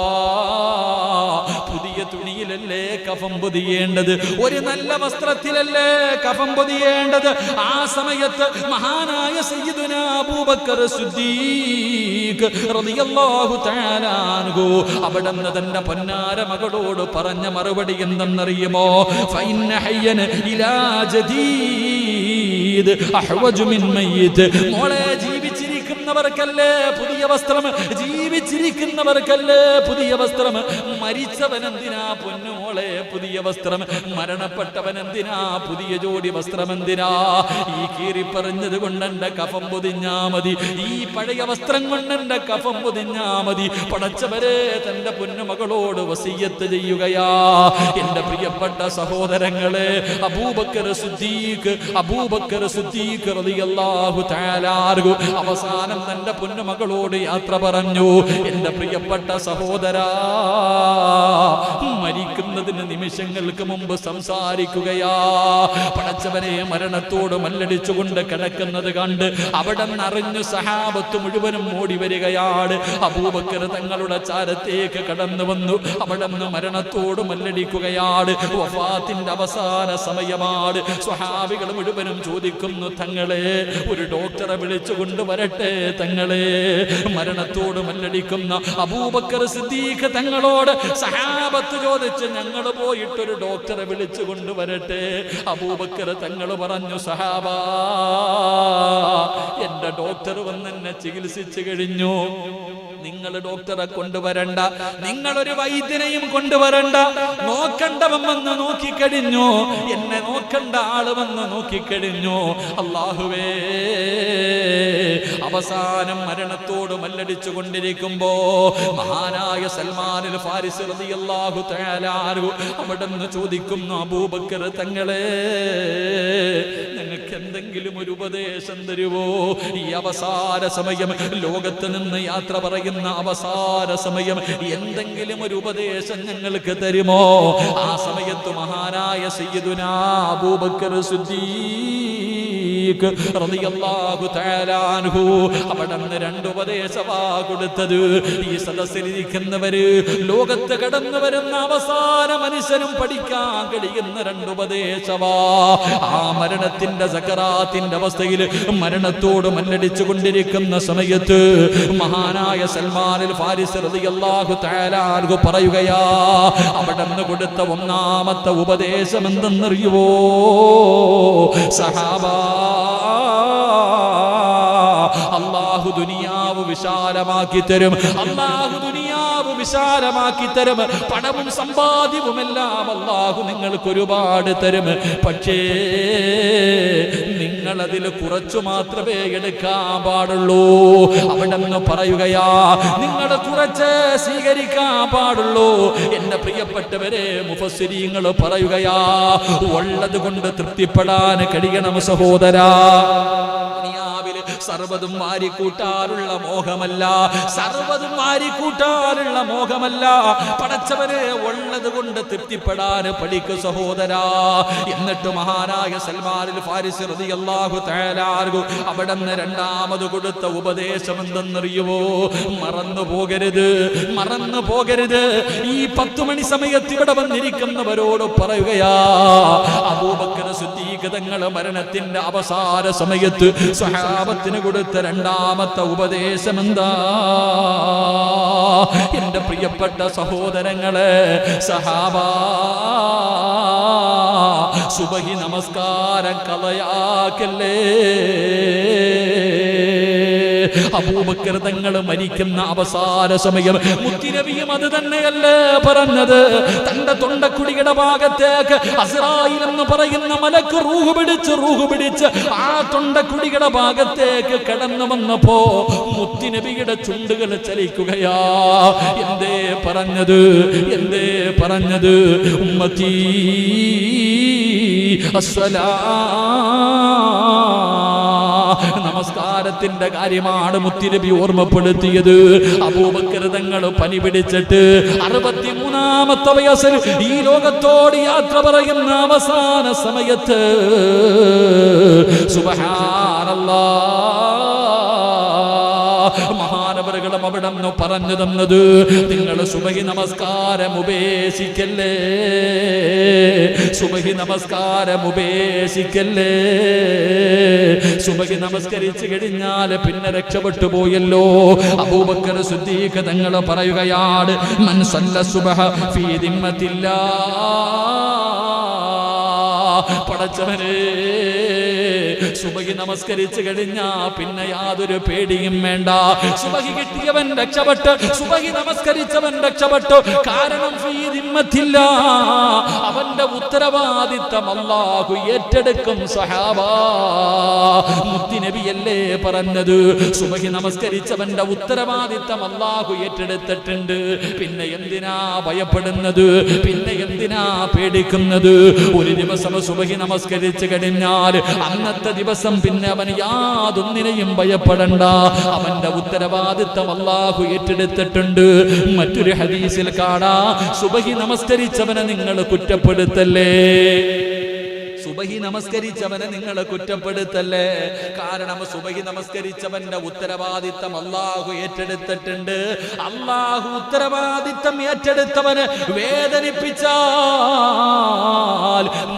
പുതിയ തുണിയിലല്ലേ കഫം പൊതിയേണ്ടത്, ഒരു നല്ല വസ്ത്രത്തിലല്ലേ കഫം പൊതിയേണ്ടത്. ആ സമയത്ത് മഹാനായ സയ്യിദുനാ അബൂബക്കർ സിദ്ദീഖ് റളിയല്ലാഹു തആല അൻഹു അവിടെന്ന് തന്റെ പൊന്നാര മകളോട് പറഞ്ഞ മറുപടി എന്തെന്നറിയുമോ? ഫഇന്ന ഹയ്യൻ ഇലാ ജദീദ് അഹ്വജു മിൻ മയ്യിത്. മോളെ, ജീവിച്ചിരിക്കുന്നവർക്കല്ലേ പുതിയ വസ്ത്രം, ജീവിച്ചിരിക്കുന്നവർക്കല്ലേ പുതിയ വസ്ത്രം, മരിച്ചവനെന്തിനാ പൊന്നുമോളെ പുതിയ വസ്ത്രം, മരണപ്പെട്ടവനെന്തിനാ പുതിയ ജോഡി വസ്ത്രമെന്തിനാ? ഈ കീറി പറഞ്ഞത് കൊണ്ടെന്റെ കഫം പൊതിഞ്ഞാ മതി, ഈ പഴയ വസ്ത്രം കൊണ്ടെന്റെ കഫം പൊതിഞ്ഞാ മതി. പടച്ചവരെ തന്റെ പൊന്നുമകളോട് വസിയ്യത്ത് ചെയ്യുകയാ. എന്റെ പ്രിയപ്പെട്ട സഹോദരങ്ങളെ, അബൂബക്കർ സിദ്ദീഖ് റളിയല്ലാഹു തആല അൻഹു അവസാനം തന്റെ പൊന്നുമകളോട് യാത്ര പറഞ്ഞു. എന്റെ പ്രിയപ്പെട്ട സഹോദരാ, മരിക്കുന്നതിന് നിമിഷങ്ങൾക്ക് മുമ്പ് സംസാരിക്കുകയാ. പടച്ചവനെ മരണത്തോട് മല്ലടിച്ചുകൊണ്ട് കിടക്കുന്നത് കണ്ട് അവിടെ നിന്നറിഞ്ഞു സഹാബത്ത് മുഴുവനും ഓടി വരികയാണ്. അബൂബക്കർ തങ്ങളുടെ ചാരത്തേക്ക് കടന്നു വന്നു. അവിടെ നിന്ന് മരണത്തോട് മല്ലടിക്കുകയാണ്. വഫാത്തിന്റെ അവസാന സമയമാണ്. സ്വഹാബികൾ മുഴുവനും ചോദിക്കുന്നു, തങ്ങളെ ഒരു ഡോക്ടറെ വിളിച്ചു കൊണ്ടുവരട്ടെ തങ്ങളെ. മരണത്തോട് മല്ലടിക്കുന്ന അബൂബക്കർ സിദ്ദീഖ് തങ്ങളോട് സഹാബത്ത് ചോദിച്ച്, ഞങ്ങൾ പോയിട്ടൊരു ഡോക്ടറെ വിളിച്ചു കൊണ്ടുവരട്ടെ. അബൂബക്കർ തങ്ങൾ പറഞ്ഞു, സഹാബാ, എന്റെ ഡോക്ടർ വന്ന് എന്നെ ചികിത്സിച്ചു കഴിഞ്ഞു, നിങ്ങൾ ഡോക്ടറെ കൊണ്ടുവരണ്ട, നിങ്ങളൊരു വൈദ്യനെയും കൊണ്ടുവരണ്ട, നോക്കണ്ടവൻ വന്ന് നോക്കിക്കഴിഞ്ഞു, എന്നെ നോക്കണ്ട ആള് വന്ന് നോക്കിക്കഴിഞ്ഞു. അല്ലാഹുവേ, അവസാനം മരണത്തോട് മല്ലടിച്ചു കൊണ്ടിരിക്കുമ്പോ മഹാനായ സൽമാനുൽ ഫാരിസി റളിയല്ലാഹു തആല അൻഹു അവിടെന്ന് ചോദിക്കുന്നു, അബൂബക്കർ തങ്ങളെ, നിങ്ങൾക്ക് എന്തെങ്കിലും ഒരു ഉപദേശം തരുവോ? ഈ അവസാന സമയം, ലോകത്ത് നിന്ന് യാത്ര പറയുന്ന അവസാന സമയം, എന്തെങ്കിലും ഒരു ഉപദേശം ഞങ്ങൾക്ക് തരുമോ? ആ സമയത്ത് മഹാനായ സയ്യിദുനാ അബൂബക്കർ സിദ്ദീഖ് റളിയല്ലാഹു തആല അൻഹു അവിടുന്ന് രണ്ട് ഉപദേശമാ കൊടുത്തത്. ഈ സദസ്സിലിരിക്കുന്നവര്, ലോകത്ത് കടന്നു വരുന്ന അവസാന മനുഷ്യനും പഠിക്കാൻ കഴിയുന്ന രണ്ട് ഉപദേശമാ. ആ മരണത്തിന്റെ സക്കറാത്തിന്റെ അവസ്ഥയിൽ മരണത്തോട് മല്ലടിച്ചു കൊണ്ടിരിക്കുന്ന സമയത്ത് മഹാനായ സൽമാനുൽ ഫാരിസി റളിയല്ലാഹു തആല അൻഹു പറയുകയാ, അവിടുന്ന് കൊടുത്ത ഒന്നാമത്തെ ഉപദേശം എന്തെന്നറിയുവോ സഹാബാ? അല്ലാഹു ദുനിയാവ് വിശാലമാക്കി തരും, അല്ലാഹു ദുനിയാവ് വിശാലമാക്കി തരും. പണവും സമ്പാദ്യവുമെല്ലാം അല്ലാഹു നിങ്ങൾക്ക് ഒരുപാട് തരും. പക്ഷേ നിങ്ങളതിൽ കുറച്ചു മാത്രമേ എടുക്കാൻ പാടുള്ളൂ. അവിടെ നിന്ന് പറയുകയാ, നിങ്ങൾ കുറച്ച് സ്വീകരിക്കാൻ പാടുള്ളൂ. എന്റെ പ്രിയപ്പെട്ടവരെ, മുഫസ്സിരീങ്ങൾ പറയുകയാ, ഉള്ളത് കൊണ്ട് തൃപ്തിപ്പെടാൻ കഴിയണം സഹോദരാ. സർവ്വതും വാരിക്കൂട്ടാനുള്ള മോഹമല്ല, സർവ്വതും വാരിക്കൂട്ടാനുള്ള മോഹമല്ല. പടച്ചവനെ ഉള്ളത് കൊണ്ട് തൃപ്തിപ്പെടാൻ പഠിക്കു സഹോദരാ. എന്നിട്ട് മഹാനായ സൽമാനുൽ ഫാരിസി റളിയല്ലാഹു തആല അൻഹു അവിടുന്ന് രണ്ടാമത് കൊടുത്ത ഉപദേശം എന്തെന്നറിയുമോ? മറന്നു പോകരുത്, മറന്നു പോകരുത്. ഈ 10 മണി സമയത്ത് ഇവിടെ വന്നിരിക്കുന്നവരോട് പറയുകയാ, അബൂബക്കർ സിദ്ദീഖ് തങ്ങൾ മരണത്തിന്റെ അവസാന സമയത്ത് സ്വഹാബത്തിന് കൊടുത്ത രണ്ടാമത്തെ ഉപദേശം എന്താ? എന്റെ പ്രിയപ്പെട്ട സഹോദരങ്ങളെ, സഹാബാ, സുബഹി നമസ്കാരം കളയാക്കല്ലേ. അബൂബക്കർ തങ്ങൾ മരിക്കുന്ന അവസാന സമയം മുത്തുനബിയും അത് തന്നെയല്ലേ പറഞ്ഞത്? തന്റെ തൊണ്ടക്കുടിയുടെ ഭാഗത്തേക്ക് അസ്റായിൽ എന്ന് പറയുന്ന മലക്ക് റൂഹ് പിടിച്ച് ആ തൊണ്ടക്കുടിയുടെ ഭാഗത്തേക്ക് കടന്നു വന്നപ്പോ മുത്തുനബിയുടെ ചുണ്ടുകൾ ചലിക്കുകയാ. എന്തേ പറഞ്ഞത്? എന്തേ പറഞ്ഞത്? ഉമ്മത്തി അസ്സലാ, നമസ്കാരത്തിന്റെ കാര്യമാണ് മുത്തുനബി ഓർമ്മപ്പെടുത്തിയത്. അബൂബക്കർ തങ്ങൾ പനി പിടിച്ചിട്ട് 63-ാമത്തെ വയസ്സിൽ ഈ ലോകത്തോട് യാത്ര പറയുന്ന അവസാന സമയത്ത് സുബ്ഹാനല്ലാഹ്, മഹാനവറുകളും അവിടെ നിന്ന് പറഞ്ഞു തന്നത്, നിങ്ങൾ സുബഹി നമസ്കാരം ഉപേക്ഷിക്കല്ലേ, സുബഹി നമസ്കാരം ഉപേക്ഷിക്കല്ലേ. സുബഹി നമസ്കരിച്ചു കഴിഞ്ഞാൽ പിന്നെ രക്ഷപ്പെട്ടു പോയല്ലോ. അബൂബക്കർ സിദ്ദീഖ് തങ്ങൾ പറയുകയാണ്, മൻ സല്ല സുബ്ഹ ഫീ ദിമ്മത്തില്ലാഹ്, പടച്ചവനെ, സുബഹി നമസ്കരിച്ചു കഴിഞ്ഞാ പിന്നെ യാതൊരു പേടിയും വേണ്ട. സുബഹി കിട്ടിയവൻ രക്ഷപ്പെട്ടു, സുബഹി നമസ്കരിച്ചവൻ രക്ഷപ്പെട്ടു. കാരണം ഫീ ദിമ്മത്തില്ലാഹ്, അവന്റെ ഉത്തരവാദിത്തം അല്ലാഹു ഏറ്റെടുക്കും. സഹാബാ, മുത്തുനബിയല്ലേ പറഞ്ഞത്? സുബഹി നമസ്കരിച്ചവന്റെ ഉത്തരവാദിത്തം അല്ലാഹു ഏറ്റെടുത്തിട്ടുണ്ട്. പിന്നെ എന്തിനാ ഭയപ്പെടുന്നത്? പിന്നെ എന്തിനാ പേടിക്കുന്നത്? ഒരു ദിവസം സുബഹി നമസ്കരിച്ചു കഴിഞ്ഞാൽ അന്നത്തെ ദിവസം പിന്നെ അവൻ യാതൊന്നിനെയും ഭയപ്പെടണ്ട. അവന്റെ ഉത്തരവാദിത്തം അല്ലാഹു ഏറ്റെടുത്തിട്ടുണ്ട്. മറ്റൊരു ഹദീസിൽ കാണാം, സുബഹി നമസ്കരിച്ചവനെ നിങ്ങൾ കുറ്റപ്പെടുത്തല്ലേ, സുബഹി നമസ്കരിച്ചവനെ നിങ്ങൾ കുറ്റപ്പെടുത്തല്ലേ. കാരണം സുബഹി നമസ്കരിച്ചവന്റെ ഉത്തരവാദിത്തം അല്ലാഹു ഏറ്റെടുത്തിട്ടുണ്ട്. അല്ലാഹു ഉത്തരവാദിത്തം ഏറ്റെടുത്തവന് വേദനിപ്പിച്ചാൽ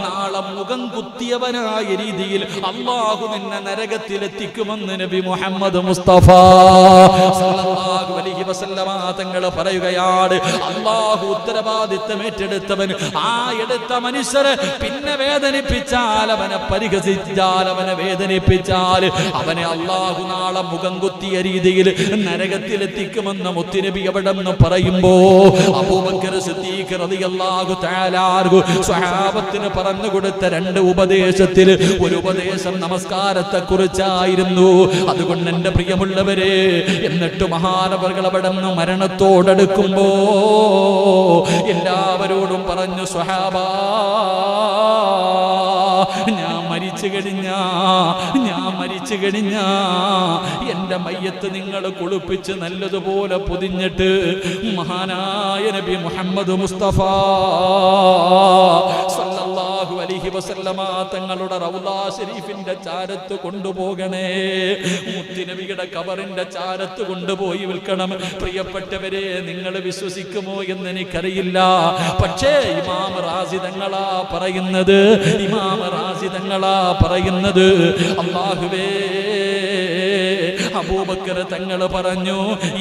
നാളെ മുഖം കുത്തിയവനായ രീതിയിൽ അല്ലാഹു നിന്നെ നരകത്തിലെത്തിക്കുമെന്ന് നബി മുഹമ്മദ് മുസ്തഫ സല്ലല്ലാഹു അലൈഹി വസല്ലമ തങ്ങൾ പറയുകയാണ്. അല്ലാഹു ഉത്തരവാദിത്തം ഏറ്റെടുത്തവൻ, ആ എടുത്ത മനുഷ്യരെ പിന്നെ വേദനിപ്പിച്ചാൽ, അവനെ പരിഹസിച്ചാൽ, അവനെ വേദനിപ്പിച്ചാൽ അവനെ അല്ലാഹു നാളെ മുഖം കുത്തിയ രീതിയിൽ നരകത്തിലെത്തിക്കുമെന്ന് മുത്തുനബി അവിടെ നിന്ന് പറയുമ്പോ അബൂബക്കർ സിദ്ദീഖ് റളിയല്ലാഹു തആല അൻഹു സ്വഹാബത്തിന് പറഞ്ഞു കൊടുത്ത 2 ഉപദേശത്തിൽ ഒരു ഉപദേശം നമസ്കാരത്തെ കുറിച്ചായിരുന്നു. അതുകൊണ്ട് എന്റെ പ്രിയമുള്ളവരെ, എന്നിട്ട് മഹാനവറുകൾ അവിടെ നിന്ന് മരണത്തോടടുക്കുമ്പോ എല്ലാവരോടും പറഞ്ഞു, സ്വഹാബാ, ഞാൻ മരിച്ചു കഴിഞ്ഞാ എന്റെ മയ്യത്ത് നിങ്ങൾ കുളിപ്പിച്ച് നല്ലതുപോലെ പൊതിഞ്ഞിട്ട് മഹാനായ നബി മുഹമ്മദ് മുസ്തഫ സല്ലല്ലാഹു അലൈഹി വസല്ലമ തങ്ങളുടെ റൗള ശരീഫിന്റെ ചാരത്ത് കൊണ്ടുപോകണേ. മുത്തുനബിയുടെ ഖബറിന്റെ ചാരത്ത് കൊണ്ടുപോയി വിൽക്കണം. പ്രിയപ്പെട്ടവരെ, നിങ്ങൾ വിശ്വസിക്കുമോ എന്ന് എനിക്കറിയില്ല. പക്ഷേ ഇമാം റാസി തങ്ങളാ പറയുന്നത്, ഇമാം റാസി തങ്ങളാ പറയുന്നത്, അല്ലാഹുവേ, അബൂബക്കർ തങ്ങൾ പറഞ്ഞു,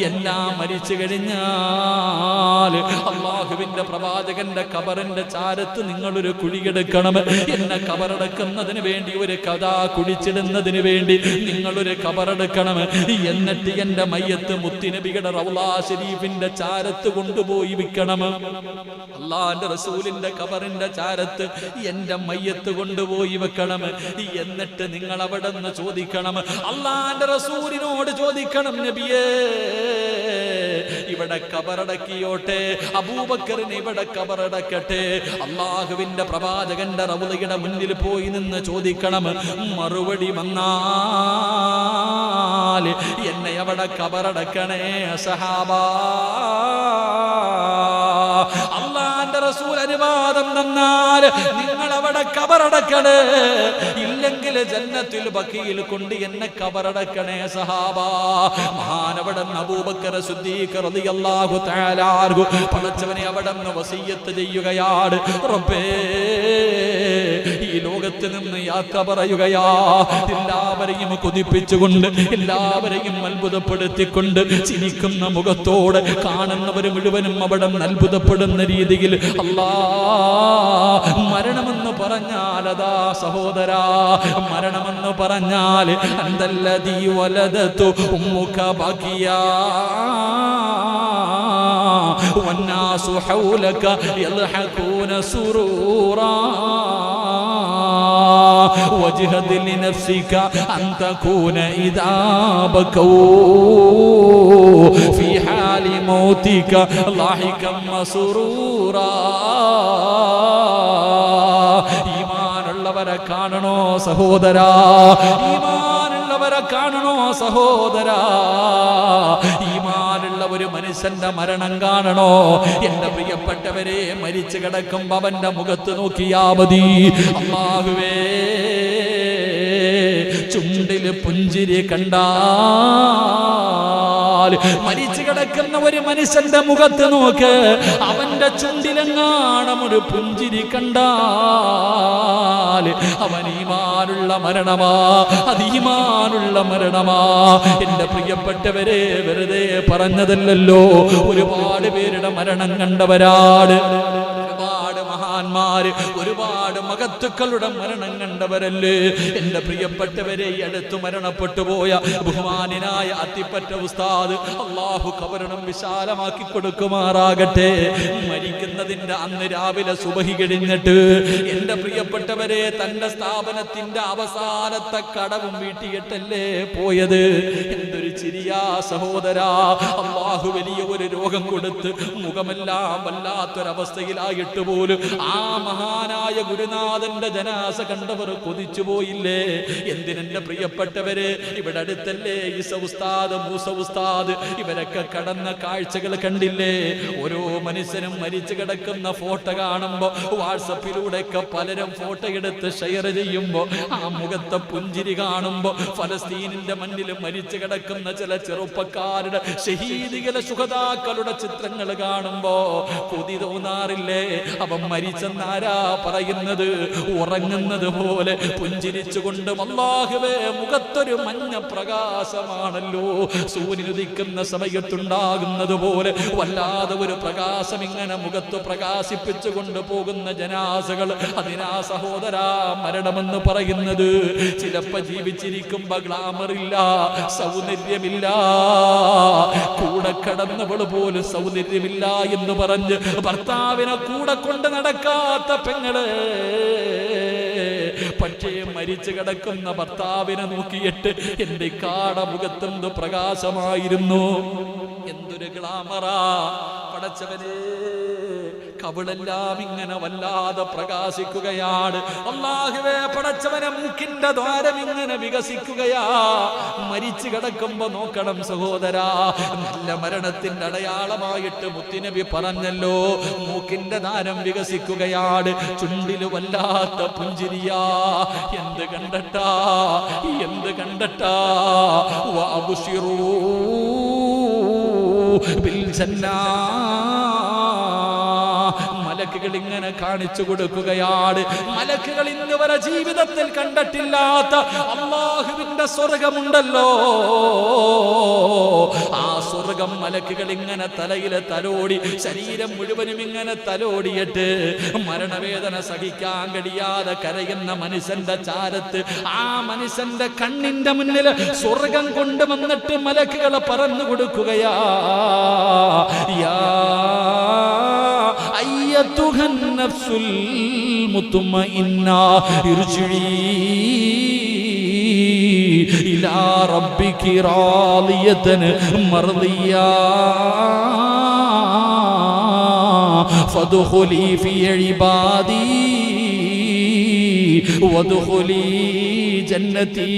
എല്ലാം മരിച്ചു കഴിഞ്ഞാൽ അള്ളാഹുവിന്റെ പ്രവാചകന്റെ ഖബറിന്റെ ചാരത്ത് നിങ്ങളൊരു കുഴിയെടുക്കണം. എന്നെ ഖബറടക്കുന്നതിന് വേണ്ടി, ഒരു കഥ കുഴിച്ചിടുന്നതിന് വേണ്ടി നിങ്ങളൊരു ഖബറെടുക്കണം. എന്നിട്ട് എന്റെ മയ്യത്ത് മുത്തുനബിയുടെ റൗളാ ശരീഫിന്റെ ചാരത്ത് കൊണ്ടുപോയി വിൽക്കണം. അള്ളാന്റെ റസൂലിന്റെ ഖബറിന്റെ ചാരത്ത് എന്റെ മയ്യത്ത് കൊണ്ടുപോയി വെക്കണം. എന്നിട്ട് നിങ്ങൾ അവിടെ നിന്ന് ചോദിക്കണം, അള്ളാന്റെ റസൂലിനോട് ചോദിക്കണം, നബിയേ ഇവിടെ ഖബറടക്കിയോട്ടെ, അബൂബക്കറിനെ ഇവിടെ ഖബറടക്കട്ടെ. അള്ളാഹുവിന്റെ പ്രവാചകന്റെ റൗളയുടെ മുന്നിൽ പോയി നിന്ന് ചോദിക്കണം. മറുപടി വന്നാൽ എന്നെ അവിടെ ഖബറടക്കണേ സഹാബാ. അള്ളാന്റെ റസൂൽ അനുവാദം തന്നാൽ നിങ്ങൾ അവിടെ ഖബറടക്കണേ, ഇല്ലെങ്കിൽ ജന്നത്തുൽ ബഖീൽ കൊണ്ട് എന്നെ ഖബറടക്കണേ സഹാബാ. മഹാനവിടെ അബൂബക്കർ സിദ്ദീഖ് റളിയല്ലാഹു തആല അൻഹു പടച്ചവനെ അവിടെ വസിയ്യത്ത് ചെയ്യുകയാണ്. റബ്ബേ ഈ ലോകത്ത് നിന്ന് യാത്ര പറയുകയാ, എല്ലാവരെയും കൊതിപ്പിച്ചുകൊണ്ട്, എല്ലാവരെയും അത്ഭുതപ്പെടുത്തിക്കൊണ്ട്, ചിരിക്കുന്ന മുഖത്തോടെ കാണുന്നവർ മുഴുവനും അവിടെ അത്ഭുതപ്പെടുന്ന രീതിയിൽ അല്ലാ മരണമെന്ന് പറഞ്ഞാൽ അതാ സഹോദരാ, മരണമെന്ന് പറഞ്ഞാൽ അന്തല്ലദീ വലദതു ഉമ്മുക ബഖിയാ വന്നാസു ഹൗലക യൽഹഖൂന സുറൂറാ വജ്ഹദ് ലിനഫ്സിക അൻ തകൂന ഇദാ ബകൂ ഫീ ഹാലി മൗതിക ലാഹികം മസ്റൂറാ. ഈമാനുള്ളവരെ കാണണോ സഹോദരാ, ഈമാനുള്ളവരെ കാണണോ സഹോദരാ, ഈമാനുള്ള ഒരു മനുഷ്യന്റെ മരണം കാണണോ? എന്റെ പ്രിയപ്പെട്ടവരെ, മരിച്ചു കിടക്കുമ്പോ അവന്റെ മുഖത്ത് നോക്കിയാ മതി. അല്ലാഹുവേ ചുണ്ടില് പുഞ്ചിരി കണ്ടാൽ, മരിച്ചു കിടക്കുന്ന ഒരു മനുഷ്യന്റെ മുഖത്ത് നോക്ക്, അവന്റെ ചുണ്ടിലെങ്ങാണം ഒരു പുഞ്ചിരി കണ്ടാൽ അവൻ ഈമാനുള്ള മരണമാ, അത് ഈമാനുള്ള മരണമാ. എന്റെ പ്രിയപ്പെട്ടവരെ, വെറുതെ പറഞ്ഞതല്ലല്ലോ, ഒരുപാട് പേരുടെ മരണം കണ്ടവരാണ്, ഒരുപാട് മഹാന്മാര്, ഒരുപാട് മഹത്തുക്കളുടെ മരണം കണ്ടവരല്ലേ. എന്റെ പ്രിയപ്പെട്ടവരെ, അടുത്ത് മരണപ്പെട്ടു പോയ ബഹുമാനായ അത്തിപ്പറ്റ ഉസ്താദ്, അള്ളാഹു ഖബറിടം വിശാലമാക്കി കൊടുക്കുമാറാകട്ടെ. മരിക്കുന്നതിന്റെ അന്ന് രാവിലെ സുബഹി കഴിഞ്ഞിട്ട് എന്റെ പ്രിയപ്പെട്ടവരെ, തന്റെ സ്ഥാപനത്തിന്റെ അവസാനത്തെ കടവും വീട്ടിയിട്ടല്ലേ പോയത്. എന്തൊരു ചിരിയാ സഹോദരാ. അള്ളാഹു വലിയ ഒരു രോഗം കൊടുത്ത് മുഖമെല്ലാം വല്ലാത്തൊരവസ്ഥയിലായിട്ട് പോലും ആ മഹാനായ ഗുരുനാഥന്റെ ജനാസ കണ്ടവർ കൊതിച്ചു പോയില്ലേ? എന്തിനെന്റെ പ്രിയപ്പെട്ടവരെ, ഇവിടെ അടുത്തല്ലേ ഈസ ഉസ്താദ്, മൂസ ഉസ്താദ്, ഇവരൊക്കെ കടന്ന കാഴ്ചകൾ കണ്ടില്ലേ? ഓരോ മനുഷ്യനും മരിച്ചു കിടക്കുന്ന ഫോട്ടോ കാണുമ്പോ വാട്സപ്പിലൂടെയൊക്കെ പലരും ഫോട്ടോ എടുത്ത് ഷെയർ ചെയ്യുമ്പോ ആ മുഖത്തെ പുഞ്ചിരി കാണുമ്പോ, ഫലസ്തീനിന്റെ മണ്ണിൽ മരിച്ചു കിടക്കുന്ന ചില ചെറുപ്പക്കാരുടെ, ഷഹീദികളെ, ശുഹദാക്കളുടെ ചിത്രങ്ങൾ കാണുമ്പോ കൊതി തോന്നാറില്ലേ? അവൻ മരിച്ചെന്നാരാ പറയുന്നത്? ഉറങ്ങുന്നത് പോലെ പുഞ്ചിരിച്ചുകൊണ്ട്. അല്ലാഹുവേ, മുഖത്തൊരു മഞ്ഞ പ്രകാശമാണല്ലോ സൂര്യൻ ഉദിക്കുന്ന സമയത്തുണ്ടാകുന്നത് പോലെ വല്ലാതെ ഒരു പ്രകാശം ഇങ്ങനെ മുഖത്ത് പ്രകാശിപ്പിച്ചുകൊണ്ട് പോകുന്ന ജനാസകൾ. അതിനാ സഹോദരാ മരണമെന്ന് പറയുന്നത്. ചിലപ്പോ ജീവിച്ചിരിക്കുമ്പോ ഗ്ലാമറില്ല, സൗന്ദര്യമില്ല, കൂടെ കടന്നവൾ പോലും സൗന്ദര്യമില്ല എന്ന് പറഞ്ഞ് ഭർത്താവിനെ കൂടെ കൊണ്ട് നടക്കാത്ത പെങ്ങള്, പക്ഷേ മരിച്ചു കിടക്കുന്ന ഭർത്താവിനെ നോക്കിയിട്ട് എന്റെ കാട മുഖത്തെന്ത് പ്രകാശമായിരുന്നു, എന്തൊരു ഗ്ലാമറാ പടച്ചവനെ. കവിളെല്ലാം ഇങ്ങനെ വല്ലാതെ പ്രകാശിക്കുകയാണ്. അല്ലാഹുവേ, പടച്ചവനെ, മൂക്കിന്റെ ദ്വാരം ഇങ്ങനെ വികസിക്കുകയാ. മരിച്ചു കിടക്കുമ്പോ നോക്കണം സഹോദരാ, നല്ല മരണത്തിന്റെ അടയാളമായിട്ട് മുത്തുനബി പറഞ്ഞല്ലോ, മൂക്കിന്റെ ദ്വാരം വികസിക്കുകയാണ്, ചുണ്ടില് വല്ലാത്ത പുഞ്ചിരിയാ. എന്ത് കണ്ടട്ടാ, എന്ത് കണ്ടട്ടാ. വഅബ്ശിറൂ ജന്ന. മലക്കുകൾ ഇങ്ങനെ കാണിച്ചു കൊടുക്കുകയാണ്. മലക്കുകൾ ഇന്ന് വരെ ജീവിതത്തിൽ കണ്ടിട്ടില്ലാത്ത അല്ലാഹുവിന്റെ സ്വർഗമുണ്ടല്ലോ. ആ സ്വർഗം മലക്കുകൾ ഇങ്ങനെ തലയിലെ തലോടി, ശരീരം മുഴുവനും ഇങ്ങനെ തലോടിയിട്ട് മരണവേദന സഹിക്കാൻ കഴിയാതെ കരയുന്ന മനുഷ്യന്റെ ചാരത്ത്, ആ മനുഷ്യന്റെ കണ്ണിന്റെ മുന്നിൽ സ്വർഗം കൊണ്ടുവന്നിട്ട് മലക്കുകളെ പറഞ്ഞു കൊടുക്കുകയാ. യാ അയ്യത്തുഹൻ നഫ്സുൽ മുത്മഇന്ന ഇർജിഇ ഇലാ റബ്ബികി റാളിയതൻ മർദിയാ ഫദ്ഖുലി ഫീ ഇബാദി വദ്ഖുലി ജന്നതി.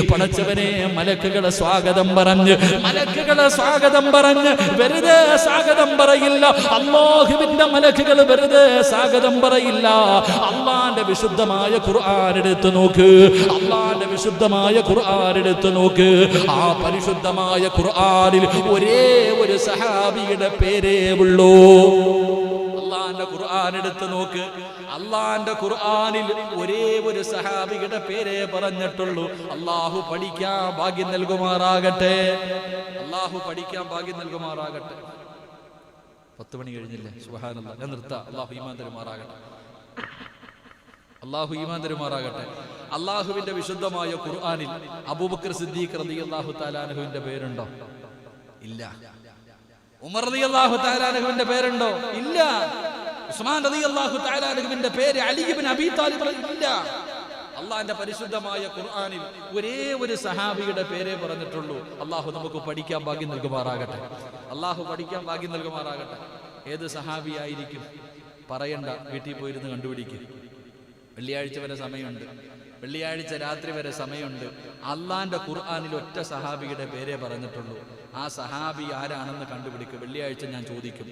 പടച്ചവനെ, മലക്കുകളെ സ്വാഗതം പറഞ്ഞ്, മലക്കുകളെ സ്വാഗതം പറഞ്ഞ് വെറുതെ സ്വാഗതം പറയില്ല. അല്ലാഹുവിന്റെ മലക്കുകൾ വെറുതെ സ്വാഗതം പറയില്ല. അള്ളാന്റെ വിശുദ്ധമായ ഖുർആൻ എടുത്തു നോക്ക്, അള്ളാന്റെ വിശുദ്ധമായ ഖുർആൻ എടുത്തു നോക്ക്. ആ പരിശുദ്ധമായ ഖുർആനിൽ ഒരേ ഒരു സഹാബിയുടെ പേരേ ഉള്ളൂ. അള്ളാന്റെ ഖുർആൻ എടുത്തു നോക്ക്, അള്ളാന്റെ ഖുർആനിൽ ഒരേ ഒരു സഹാബിയുടെ പേരേ പറഞ്ഞിട്ടുള്ളൂ. അള്ളാഹു പഠിക്കാൻ ഭാഗ്യം നൽകുമാറാകട്ടെ, അള്ളാഹു പഠിക്കാൻ ഭാഗ്യം നൽകുമാറാകട്ടെ. 10 മണി കഴിഞ്ഞില്ലേ? സുബ്ഹാനല്ലാഹ്, ഞാൻ നിർത്താം. അള്ളാഹു ഈമാൻ തരുമാറാകട്ടെ, അള്ളാഹു ഈമാൻ തരുമാറാകട്ടെ. അള്ളാഹുവിന്റെ വിശുദ്ധമായ ഖുർആനിൽ അബൂബക്കർ സിദ്ദീഖ് റളിയല്ലാഹു തആല അൻഹുവിന്റെ പേരുണ്ടോ? ഇല്ല. ഉമർ റളിയല്ലാഹു തആല അൻഹുവിന്റെ പേരുണ്ടോ? ഇല്ല. ഉസ്മാൻ റളിയല്ലാഹു തആല അൻഹുവിന്റെ പേര്, അലി ഇബ്നു അബീ താലിബ് ഇല്ല. അള്ളാന്റെ പരിശുദ്ധമായ ഖുർആനിൽ ഒരേ ഒരു സഹാബിയുടെ പേരേ പറഞ്ഞിട്ടുള്ളൂ. അള്ളാഹു നമുക്ക് പഠിക്കാൻ ഭാഗ്യം നൽകുമാറാകട്ടെ, അള്ളാഹു പഠിക്കാൻ ഭാഗ്യം നൽകുമാറാകട്ടെ. ഏത് സഹാബിയായിരിക്കും പറയണ്ട, വീട്ടിൽ പോയിരുന്ന് കണ്ടുപിടിക്കും. വെള്ളിയാഴ്ച വരെ സമയമുണ്ട്, വെള്ളിയാഴ്ച രാത്രി വരെ സമയമുണ്ട്. അള്ളാന്റെ ഖുർആനിൽ ഒറ്റ സഹാബിയുടെ പേരേ പറഞ്ഞിട്ടുള്ളൂ. ആ സഹാബി ആരാണെന്ന് കണ്ടുപിടിക്കും. വെള്ളിയാഴ്ച ഞാൻ ചോദിക്കും.